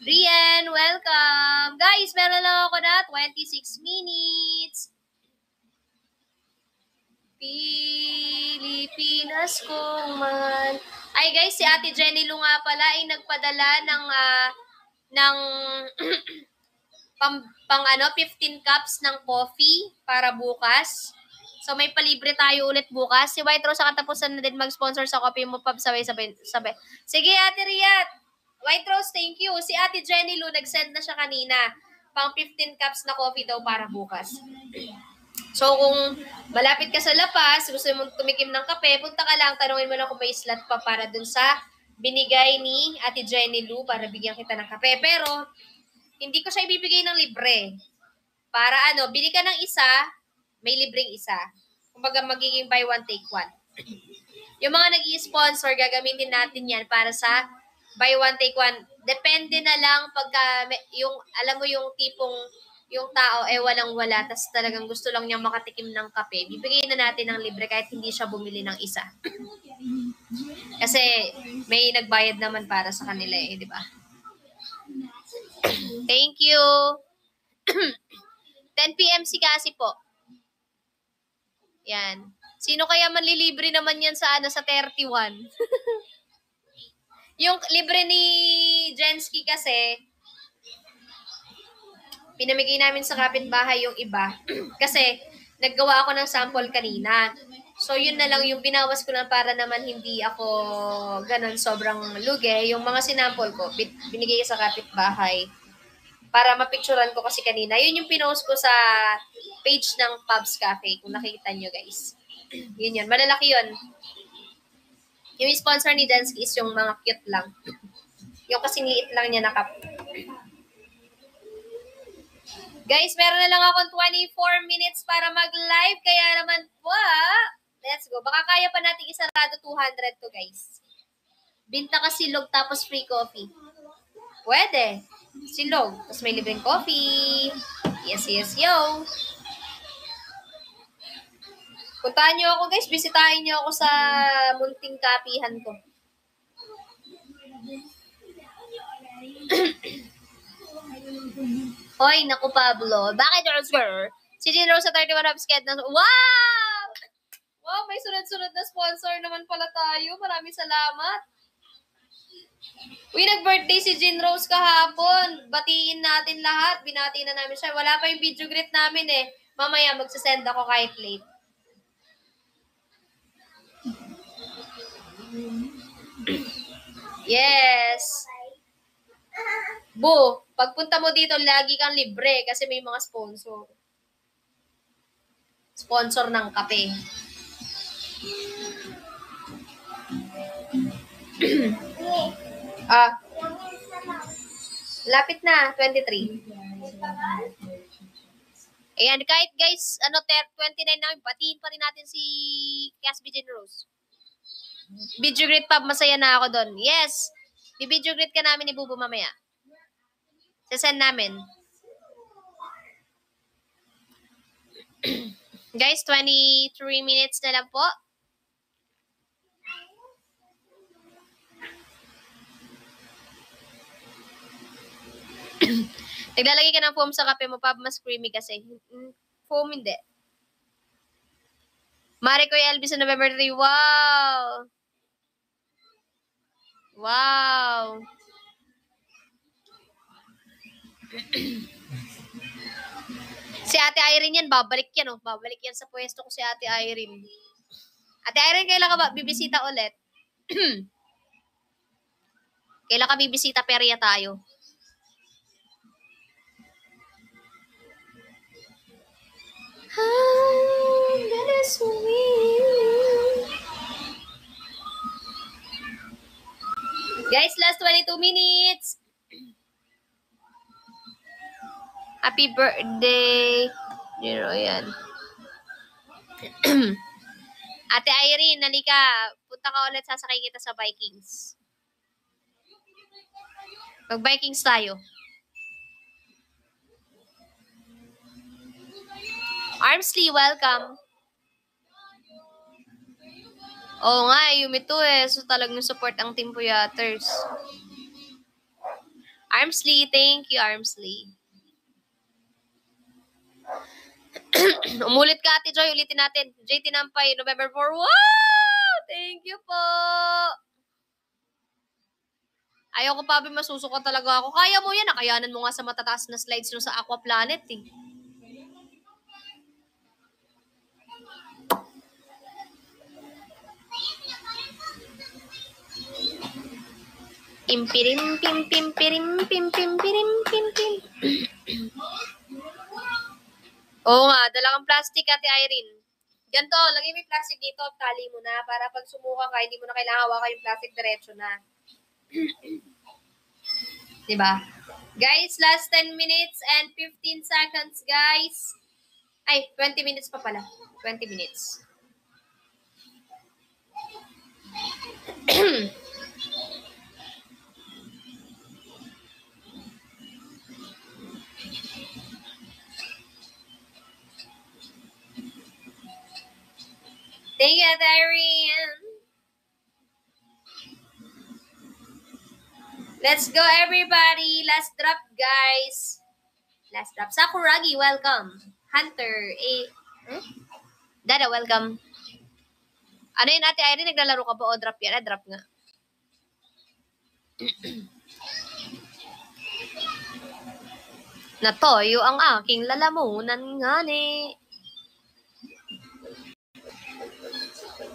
Rian, welcome! Guys, meron lang ako na 26 minutes. Pilipinas kong mahal. Ay guys, si Ate Jenny Lu nga pala ay nagpadala ng 15 cups ng coffee para bukas. So may palibre tayo ulit bukas. Si White Rose sa katapusan na din mag-sponsor sa Coffee Mo Pub sabay. Sige Ate Riat. White Rose, thank you. Si Ate Jenny Lu nag-send na siya kanina. Pang 15 cups na coffee daw para bukas. So, kung malapit ka sa Lapas, gusto mong tumikim ng kape, punta ka lang, tanungin mo lang kung may slot pa para dun sa binigay ni Ate Jenny Lu para bigyan kita ng kape. Pero, hindi ko siya ibibigay ng libre. Para bili ka ng isa, may libreng isa. Kumbaga, magiging buy one, take one. Yung mga nag-i-sponsor, gagamitin natin yan para sa buy one, take one. Depende na lang pagka, alam mo yung tipong, yung tao walang-wala, tas talagang gusto lang niya makatikim ng kape, bibigyan na natin ng libre kahit hindi siya bumili ng isa. Kasi may nagbayad naman para sa kanila di ba? Thank you. 10 p.m. si Cassie po. Yan. Sino kaya manlilibre naman yan sa sa 31? Yung libre ni Jensky kasi, pinamigay namin sa kapitbahay yung iba. Kasi, naggawa ako ng sample kanina. So, yun na lang yung binawas ko lang para naman hindi ako ganun sobrang lugi. Yung mga sinample ko, binigay sa kapitbahay para mapicturan ko kasi kanina. Yun yung pinost ko sa page ng Pubs Cafe, kung nakikita nyo guys. Yun yun. Malalaki yun. Yung sponsor ni Dansky is yung mga cute lang. Yung kasing liit lang niya na cup. Guys, meron na lang akong 24 minutes para mag-live. Kaya naman po, let's go. Baka kaya pa natin isarado 200 to, guys. Binta ka silog tapos free coffee. Pwede. Silog. Tapos may libreng coffee. Yes, yo. Puntahan nyo ako, guys. Bisitahin nyo ako sa munting kapihan ko. Hoy, naku Pablo. Bakit, Oscar? Si Jean Rose sa 31 upsked na... Wow! Wow, may sunod-sunod na sponsor naman pala tayo. Maraming salamat. Uy, nag-birthday si Jean Rose kahapon. Batiin natin lahat. Binati na namin siya. Wala pa yung video greet namin eh. Mamaya magsasend ako kahit late. Yes. Bo, pagpunta mo dito, lagi kang libre kasi may mga sponsor. Sponsor ng kape. Lapit na, 23. Ayan, kahit guys, 29 namin, batiin pa rin natin si Casby Jean Rose. Video greet pa, masaya na ako doon. Yes, i-video greet ka namin ni Bubu mamaya. Sasend namin. Guys, 23 minutes na lang po. Naglalagay ka ng foam sa kape mo pa, mas creamy kasi. Foam hindi. Maricoy Elvis sa November 3. Wow! Wow! Si Ate Irene yan, babalik yan, oh. Babalik yan sa pwesto ko si Ate Irene. Ate Irene, kailan ka ba bibisita ulit? Kailan ka bibisita, perya tayo? Guys, last 22 minutes. Happy birthday. Yan. Ate Irene, nalika. Punta ka ulit, sasakay kita sa Vikings. Mag-Vikings tayo. Armsley, welcome. Oo nga, Yumito eh. So talagang support ang Team Puyaters. Armsley, thank you, Armsley. Umulit ka, Ate Joy. Ulitin natin. JT Nampay, November 4. Wow! Thank you po. Ayaw ko pa, masusuko talaga ako. Kaya mo yan. Nakayanan mo nga sa matataas na slides no sa Aqua Planet eh. Impirim, pim, pim, pirim, pim, pim, pirim, pim, pim. Oo nga, dala kang plastic, Ate Irene. Ganito, lagay mo yung plastic dito, tali mo na, para pag sumuka ka, hindi mo na kailangan hawakan yung plastic diretso na. Diba? Guys, last 10 minutes and 15 seconds, guys. Ay, 20 minutes pa pala. 20 minutes. Thank you, Irene. Let's go, everybody. Last drop, guys. Last drop. Sakuragi, welcome. Hunter, Dada, welcome. Ano yun, Ate Irene? Naglalaro ka ba? O, drop yan. Drop nga. Natoyo ang aking lalamunan nga ni.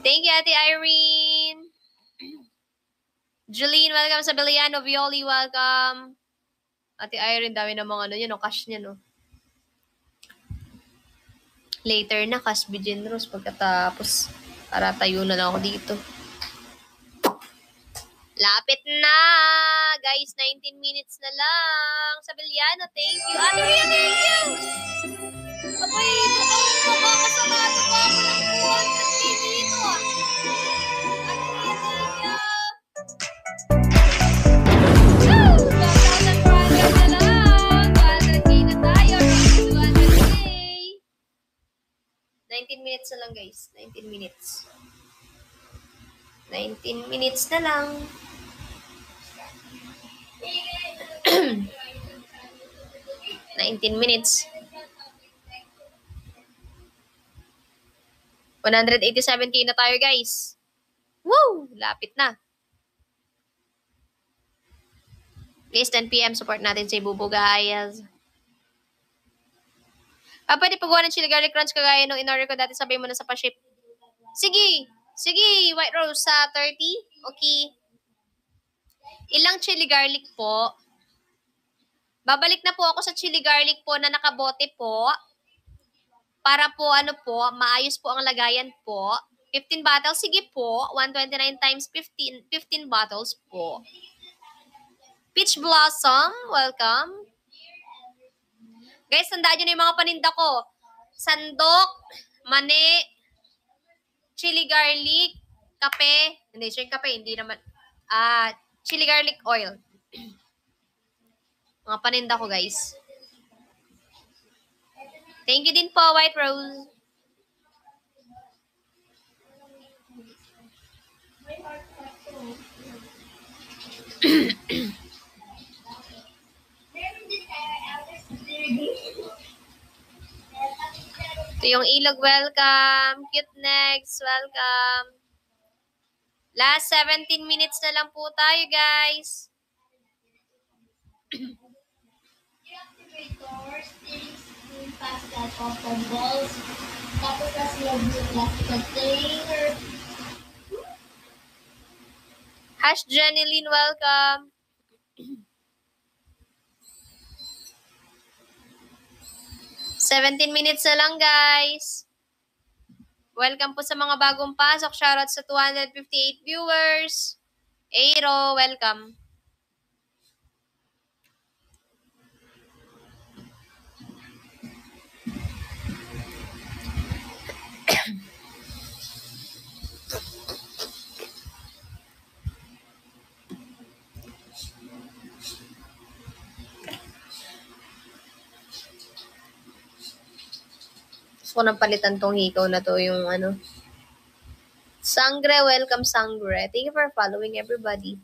Thank you, Ate Irene. Julene, welcome sa Beliano. Violi, welcome. Ate Irene, dami namang ano yun, cash niya, no? Later na, Casby Jean Rose, pagkatapos, para tayo na lang ako dito. Lapit na! Guys, 19 minutes na lang. Sa Beliano, thank you. Ate Ria, thank you! Abay, makakasamado pa ako ng 200k dito. Ate Ria, thank you! Woo! 2,400 na lang. 200k na tayo. 200k. 19 minutes na lang, guys. 19 minutes. 19 minutes na lang. 19 minutes. 187K na tayo, guys. Woo! Lapit na. Please, 10 p.m. support natin si Bubo, guys. Pwede pagawa ng chili garlic crunch kagaya nung in-order ko dati. Sabay mo na sa pa-ship. Sige. Sige, White Rose sa 30. Okay. Ilang chili garlic po? Babalik na po ako sa chili garlic po na nakabote po. Para po, maayos po ang lagayan po. 15 bottles. Sige po. 129 times 15 bottles po. Peach Blossom, welcome. Guys, tandaan nyo na yung mga paninda ko. Sandok, mani, chili garlic, kape. Hindi, siya yung kape, hindi naman. Chili garlic oil. Mga paninda ko, guys. Thank you din po, White Rose. Ito yung ilog, welcome. Cute next, welcome. Last 17 minutes na lang po tayo, guys. Hash Jeneline, welcome. $17 minutes na lang, guys. Welcome po sa mga bagong pasok. Shoutout sa 258 viewers. Aero, welcome. Gusto ko nang palitan tong hikaw na to, yung Sangre, welcome Sangre. Thank you for following, everybody.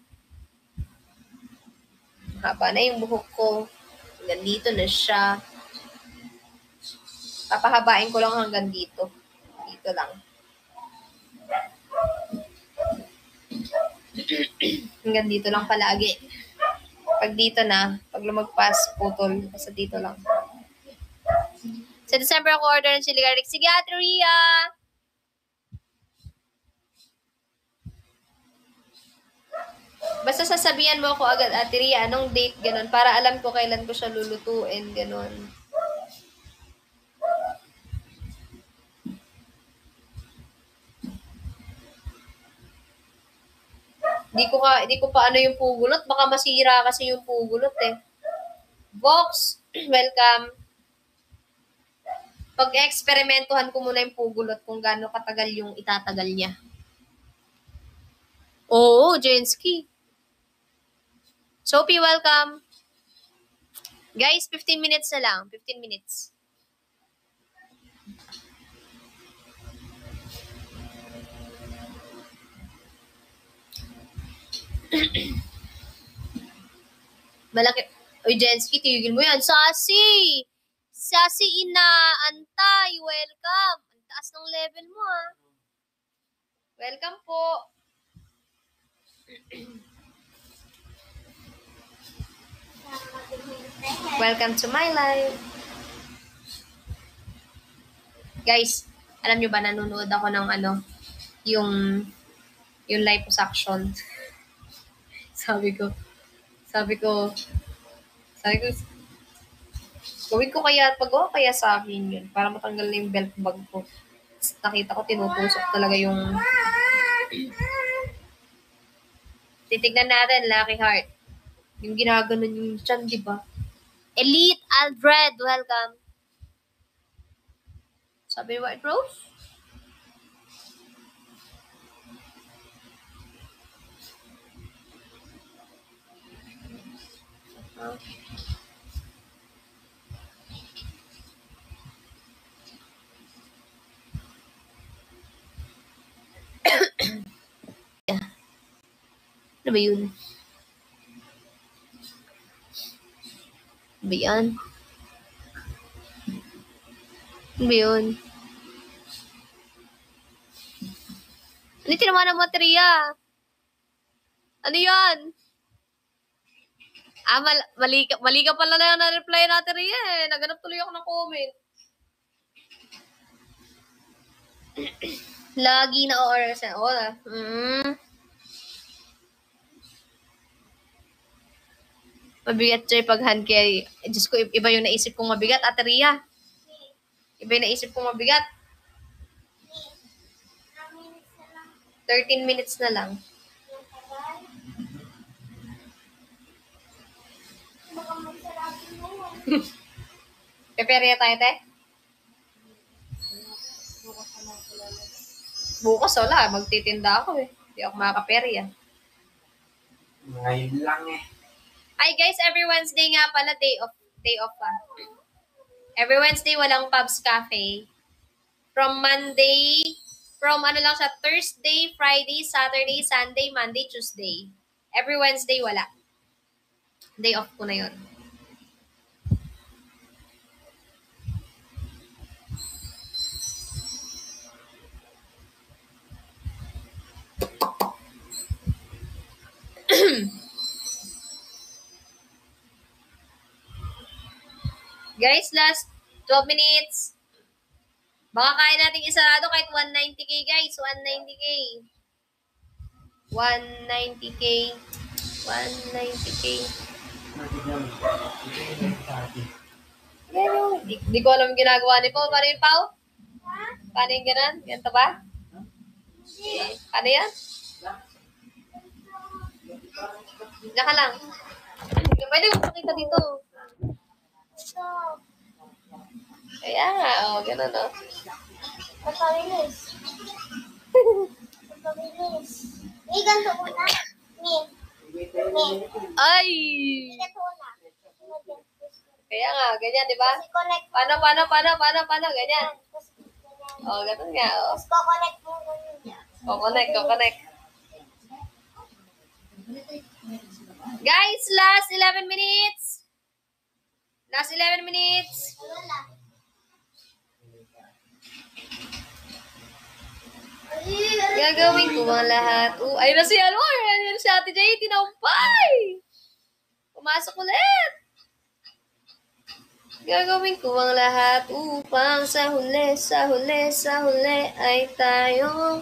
Haba na yung buhok ko. Hanggang dito na siya. Papahabain ko lang hanggang dito. Dito lang. Hanggang dito lang palagi. Pag dito na, pag lumagpas, putol. Basta dito lang. Sa December ako order ng chili garlic. Sige, Ate Rhea! Basta sasabihan mo ako agad, Ate Rhea, anong date, ganun. Para alam ko kailan ko siya lulutuin, ganun. Di ko pa yung pugulot. Baka masira kasi yung pugulot eh. Vox, welcome. Pag-eksperimentuhan ko muna yung pugulot kung gaano katagal yung itatagal niya. Oo, Jensky. Sophie, welcome. Guys, 15 minutes na lang. 15 minutes. Malaki. Oy, Jensky, tigil mo yan. Sassy! Sassy Antay, welcome. Ang taas ng level mo, ah. Welcome po. Welcome to my life. Guys, alam nyo ba, nanonood ako ng yung liposuction. Sabi ko, gawin ko kaya, pagawa kaya sa akin yun, para matanggal na yung belt bag ko. Nakita ko, tinutusok talaga yung... Titignan natin, Lucky Heart. Yung ginaganon yung chan, di ba? Elite Aldred, welcome. Sabi White Rose? Ano ba yun? Ano ba yan? Ano ba yun? Ano yung tinamaan ng materia? Ano yan? Mali ka pala na na-reply natin Ria eh. Naganap tuloy ako ng comment. Lagi na oras na. Mabigat siya pag hand carry. Diyos ko, iba yung naisip kong mabigat, Ate Ria. Iba yung naisip kong mabigat. 13 minutes na lang. Peperya tayo, te? Bukas wala. Magtitinda ako eh. Hindi ako makakaperya. Ngayon lang eh. Ay guys, every Wednesday nga pala day off pa. Every Wednesday walang Pubs Cafe. From ano lang siya, Thursday, Friday, Saturday, Sunday, Monday, Tuesday. Every Wednesday wala. Day off ko na yun. Guys, last 12 minutes. Baka kaya natin isarado kahit 190k guys. 190k. 190k. 190k. Di ko alam ginagawa ni Pao. Paano yun, Pao? Paano yung ganun? Ganito ba? Paano yan? Diyan ka lang. Pwede mo pakita dito. Kaya nga, ganun, Pagkawilis. Pagkawilis. May ganito muna. Ay! May ganito muna. Kaya nga, ganyan, di ba? Kasi connect. Paano, ganyan. Ganun nga, Tapos ko-connect mo ganyan. Connect. Guys, last 11 minutes. Last 11 minutes. Wala. Gagawin ko ang lahat. Ayun na si ayun si Ate Jay, tinampay. Pumasok ulit. Gagawin ko ang lahat upang sa huli ay tayo.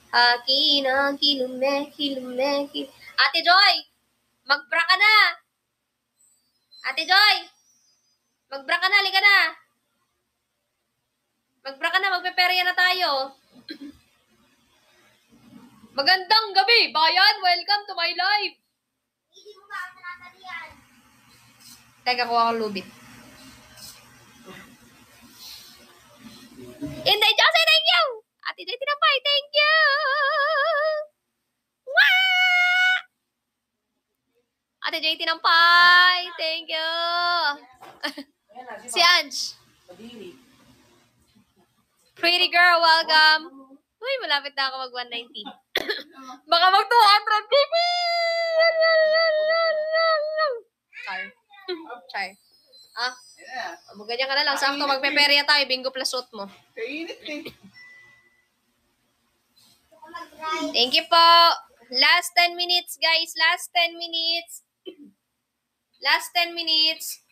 Akin ang kilume. Ate Joy, magbra ka na. Ate Joy, magbra ka na, halika na. Magbra ka na, magpeperya na tayo. Magandang gabi, bayan. Welcome to my live. Hindi mo ba ang tinatalian? Teka, kuha ko lubit. Inday Jose, thank you! Ate Jay Tinampay, thank you! Wah! Ate Jay Tinampay, thank you! Si Ange. Pretty girl, welcome. Uy, malapit na ako mag 190. Baka mag 200 GB! Char. Ganyan ka na lang. Sakto, magpeperya tayo. Bingo plus suit mo. Kainit eh. Thank you po. Last 10 minutes, guys. Last 10 minutes. Last 10 minutes.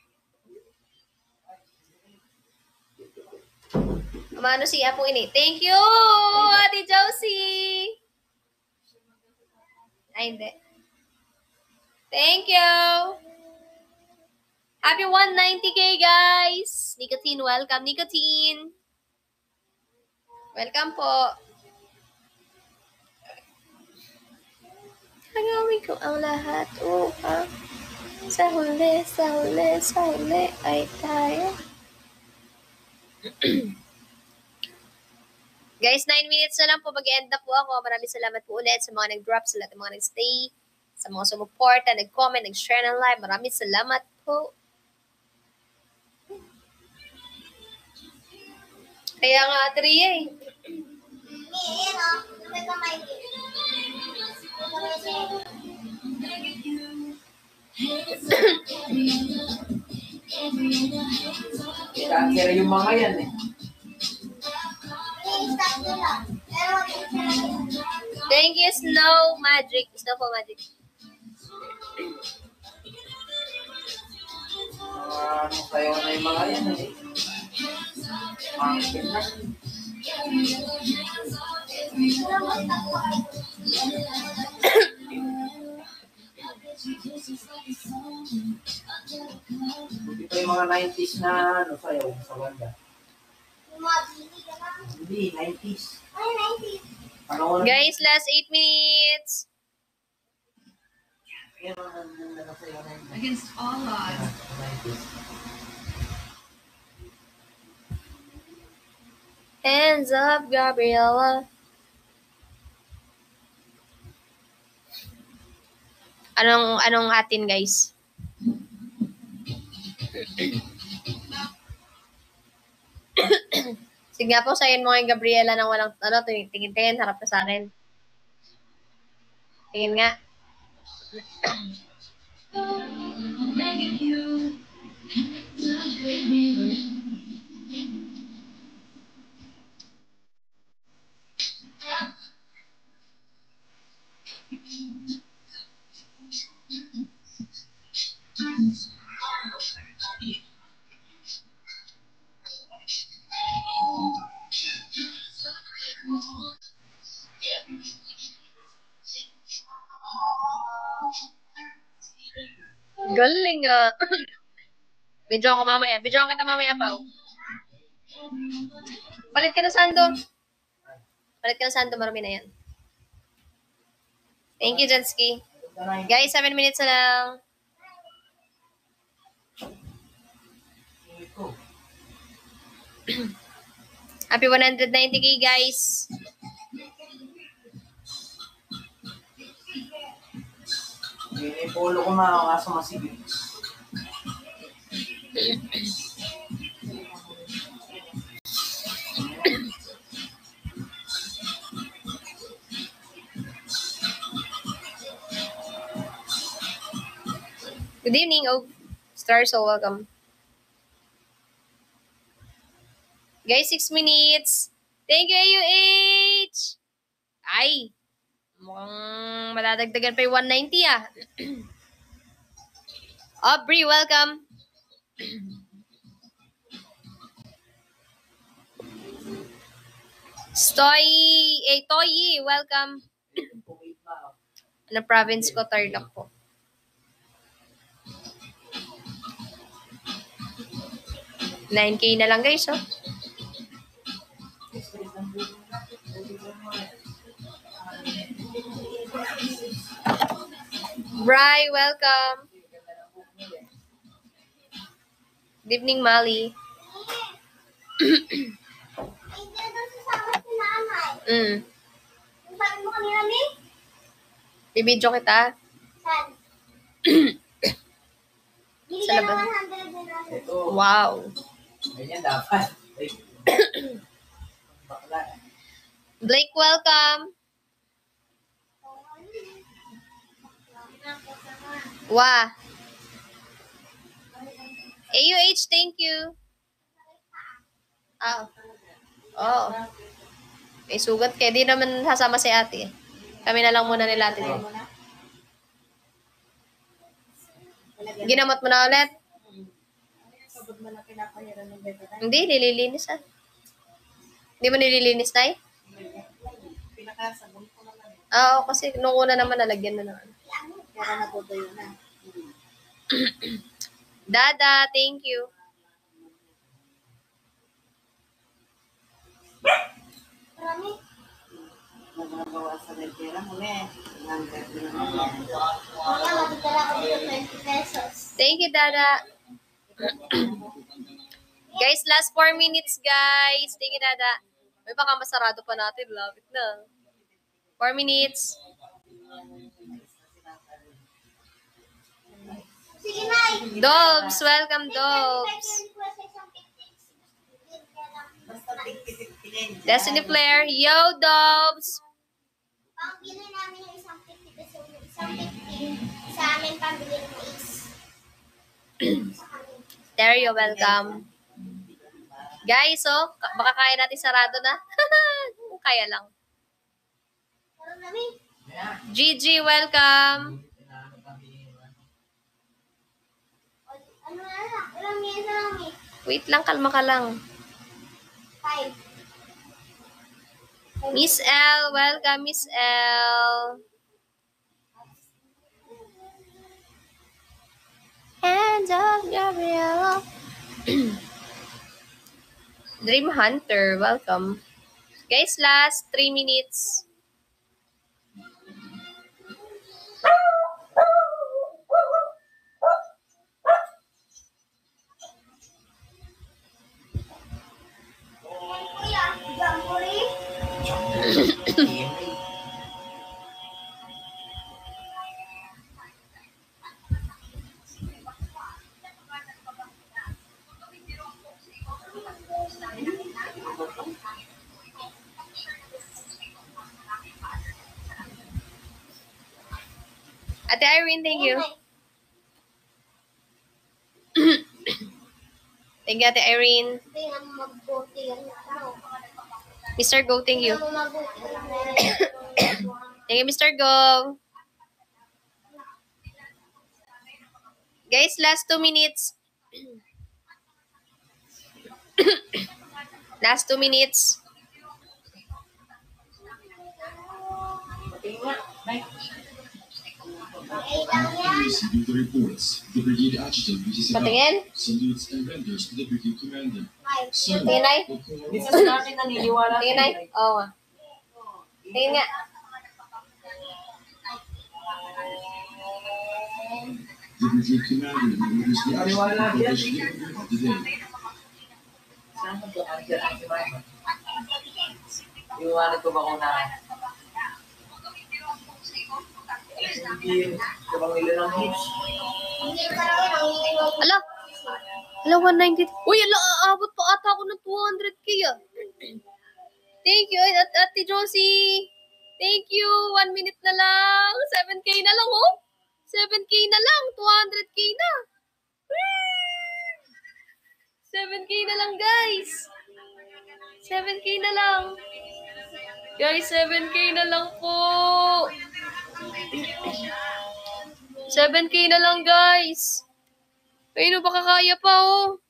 Umano si Apo ini. Thank you, Ate Josie. Ay, hindi. Thank you. Happy 190k, guys. Nicotine, welcome. Nicotine. Welcome po. Gagawin ko ang lahat upang sa huli ay tayo. Guys, 9 minutes na lang po. Mag-end na po ako. Maraming salamat po ulit sa mga nag-drop, sa lahat ng mga nag-stay, sa mga sumuporta, nag-comment, nag-share ng live. Maraming salamat po. Kaya nga, Ate Ria eh. Ayan o. May kamay din. May kamay din. Cancer yung mga yan eh. I-stop nyo lang. Pero Thank you, Snow Magic. Snow po Magic. Ano kayo na yung mga yan eh. Pangit na. Ito yung mga 90s na ano sayaw sa banda. yung mga bini ka na. Hindi, 90s. Ay, 90. Ano ko Guys, last 8 minutes. Yan ang sayaw na yun. Against all odds. 90s. Hands up, Gabriella. Anong atin, guys? Sige nga po, sayin mo kay Gabriela ng walang, tingin-tingin, harap na sa akin. Tingin nga. Galing ah. Video ko mamaya. Video kita mamaya pa. Palit ka na sando. Palit ka na sando, marami na yan. Thank you, Jansky. Guys, 7 minutes na lang. Happy 190k, guys. Yung polo ko mga kaso masigit. Good evening, Oak. Star, so welcome. Guys, 6 minutes. Thank you, AUH! Ay! Mukhang madadagdagan pa yung 190 ah. Aubrey, welcome. Toyi, welcome. Ano province ko? Tarlac po. $9K na lang, guys, oh. Bri, welcome. Good evening, Mali. Hindi doon sasama si nanay. Yung sabi mo kanina, Mi? Bibidyo kita. Saan? Bili Sa ka ng labas. 100 din natin. Ito, Wow. ganyan dapat. Ay. Bakla. Blake, welcome. Wow. AUH, thank you. Oh. May sugat kaya di naman sasama si ate. Kami na lang muna nila ate. Ginamot mo na ulit? Hindi, nililinis ah. Hindi mo nililinis, Tay? Oo, kasi nung una naman nalagyan na naman. Dada, thank you. Marami. Wala, matitira ko dito 20 pesos. Thank you, Dada. Guys, last 4 minutes, guys. Thank you, Dada. May baka masarado pa natin. Lapit na. 4 minutes. Sige, Nay. Dobs, welcome, Dobs. Destiny Player. Yo, Dobs. Pang bili namin yung isang 50 pesos, yung isang 50 sa amin pambili ng is. Sa kanila. Terrio, welcome. Guys, oh, baka kaya natin sarado na. Kung kaya lang. Gigi, welcome. Ano na lang? Ilang minutes na lang eh. Wait lang, kalma ka lang. 5. Miss L, welcome, Miss L. Hands up, Gabriela. Dream Hunter, welcome. Guys, last 3 minutes. Kuya, Jamboree. Ate Irene, thank you. Thank you, Ate Irene. Hindi nga mag-bote yan. Mr. Go, thank you. Hindi nga mag-bote. Thank you, Mr. Go. Guys, last 2 minutes. Last 2 minutes. Patingin nga. Nay. Okay lang yan. Receiving the reports, the brigade adjutant reaches out, Patingin. salutes and renders to the brigade commander. 5. Sir, Tingin, Nay. Hindi sa natin naniniwala. Tingin, Nay. Oo nga. Tingin nga. the brigade commander orders the action to publish the order of the day. Saan mo ito? Andiyan ang si Mama. Iwanag ko ba kung na... Hindi ko bang nila ng hits? Hindi pa rin ang iniwan. Ala. Ala, 190. Uy, ala, aabot pa ata ako ng 200k ah. Thank you, Ate Josie. Thank you. 1 minute na lang. 7k na lang, oh. 7k na lang. 200k na. 7k na lang, guys. 7k na lang. Guys, 7k na lang po. 7k na lang, guys. Ayun, baka kaya pa, oh.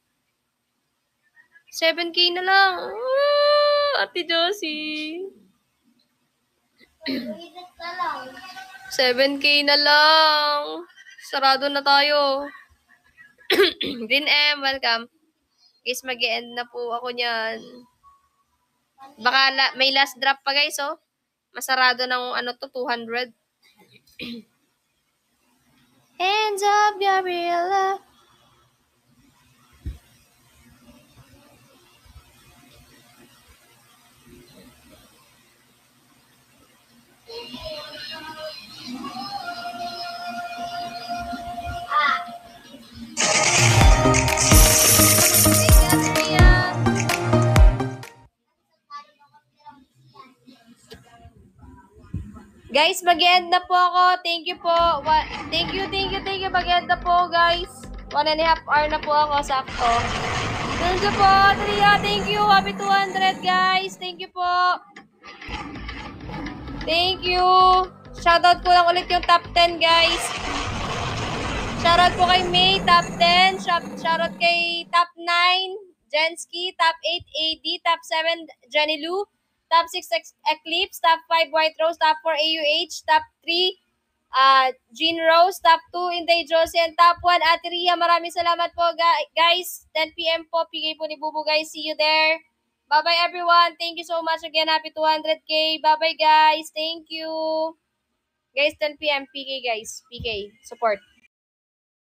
7k na lang. Ate Josie. Minutes na lang. 7k na lang. Sarado na tayo. Green M, welcome. Guys, mag-e-end na po ako niyan. Baka may last drop pa, guys, oh. Masarado ng ano to, 200. Hands up, Gabriela. Guys, mag-end na po ako. Thank you po. Thank you. Mag-end na po, guys. 1.5 hour na po ako, sakto. Thank you po, Tria. Thank you. Happy 200, guys. Thank you po. Thank you. Shoutout ko lang ulit yung top 10, guys. Shoutout po kay May, top 10. Shoutout kay top 9, Jensky. Top 8, AD. Top 7, Jenny Lou. Top 6, Eclipse. Top 5, White Rose. Top 4, AUH. Top 3, Jean Rose. Top 2, Inday Josie. And top 1, Ate Ria. Maraming salamat po, guys. 10 p.m. po. PK po ni Bubu, guys. See you there. Bye-bye, everyone. Thank you so much again. Happy 200k. Bye-bye, guys. Thank you. Guys, 10 p.m. PK, guys. PK. Support.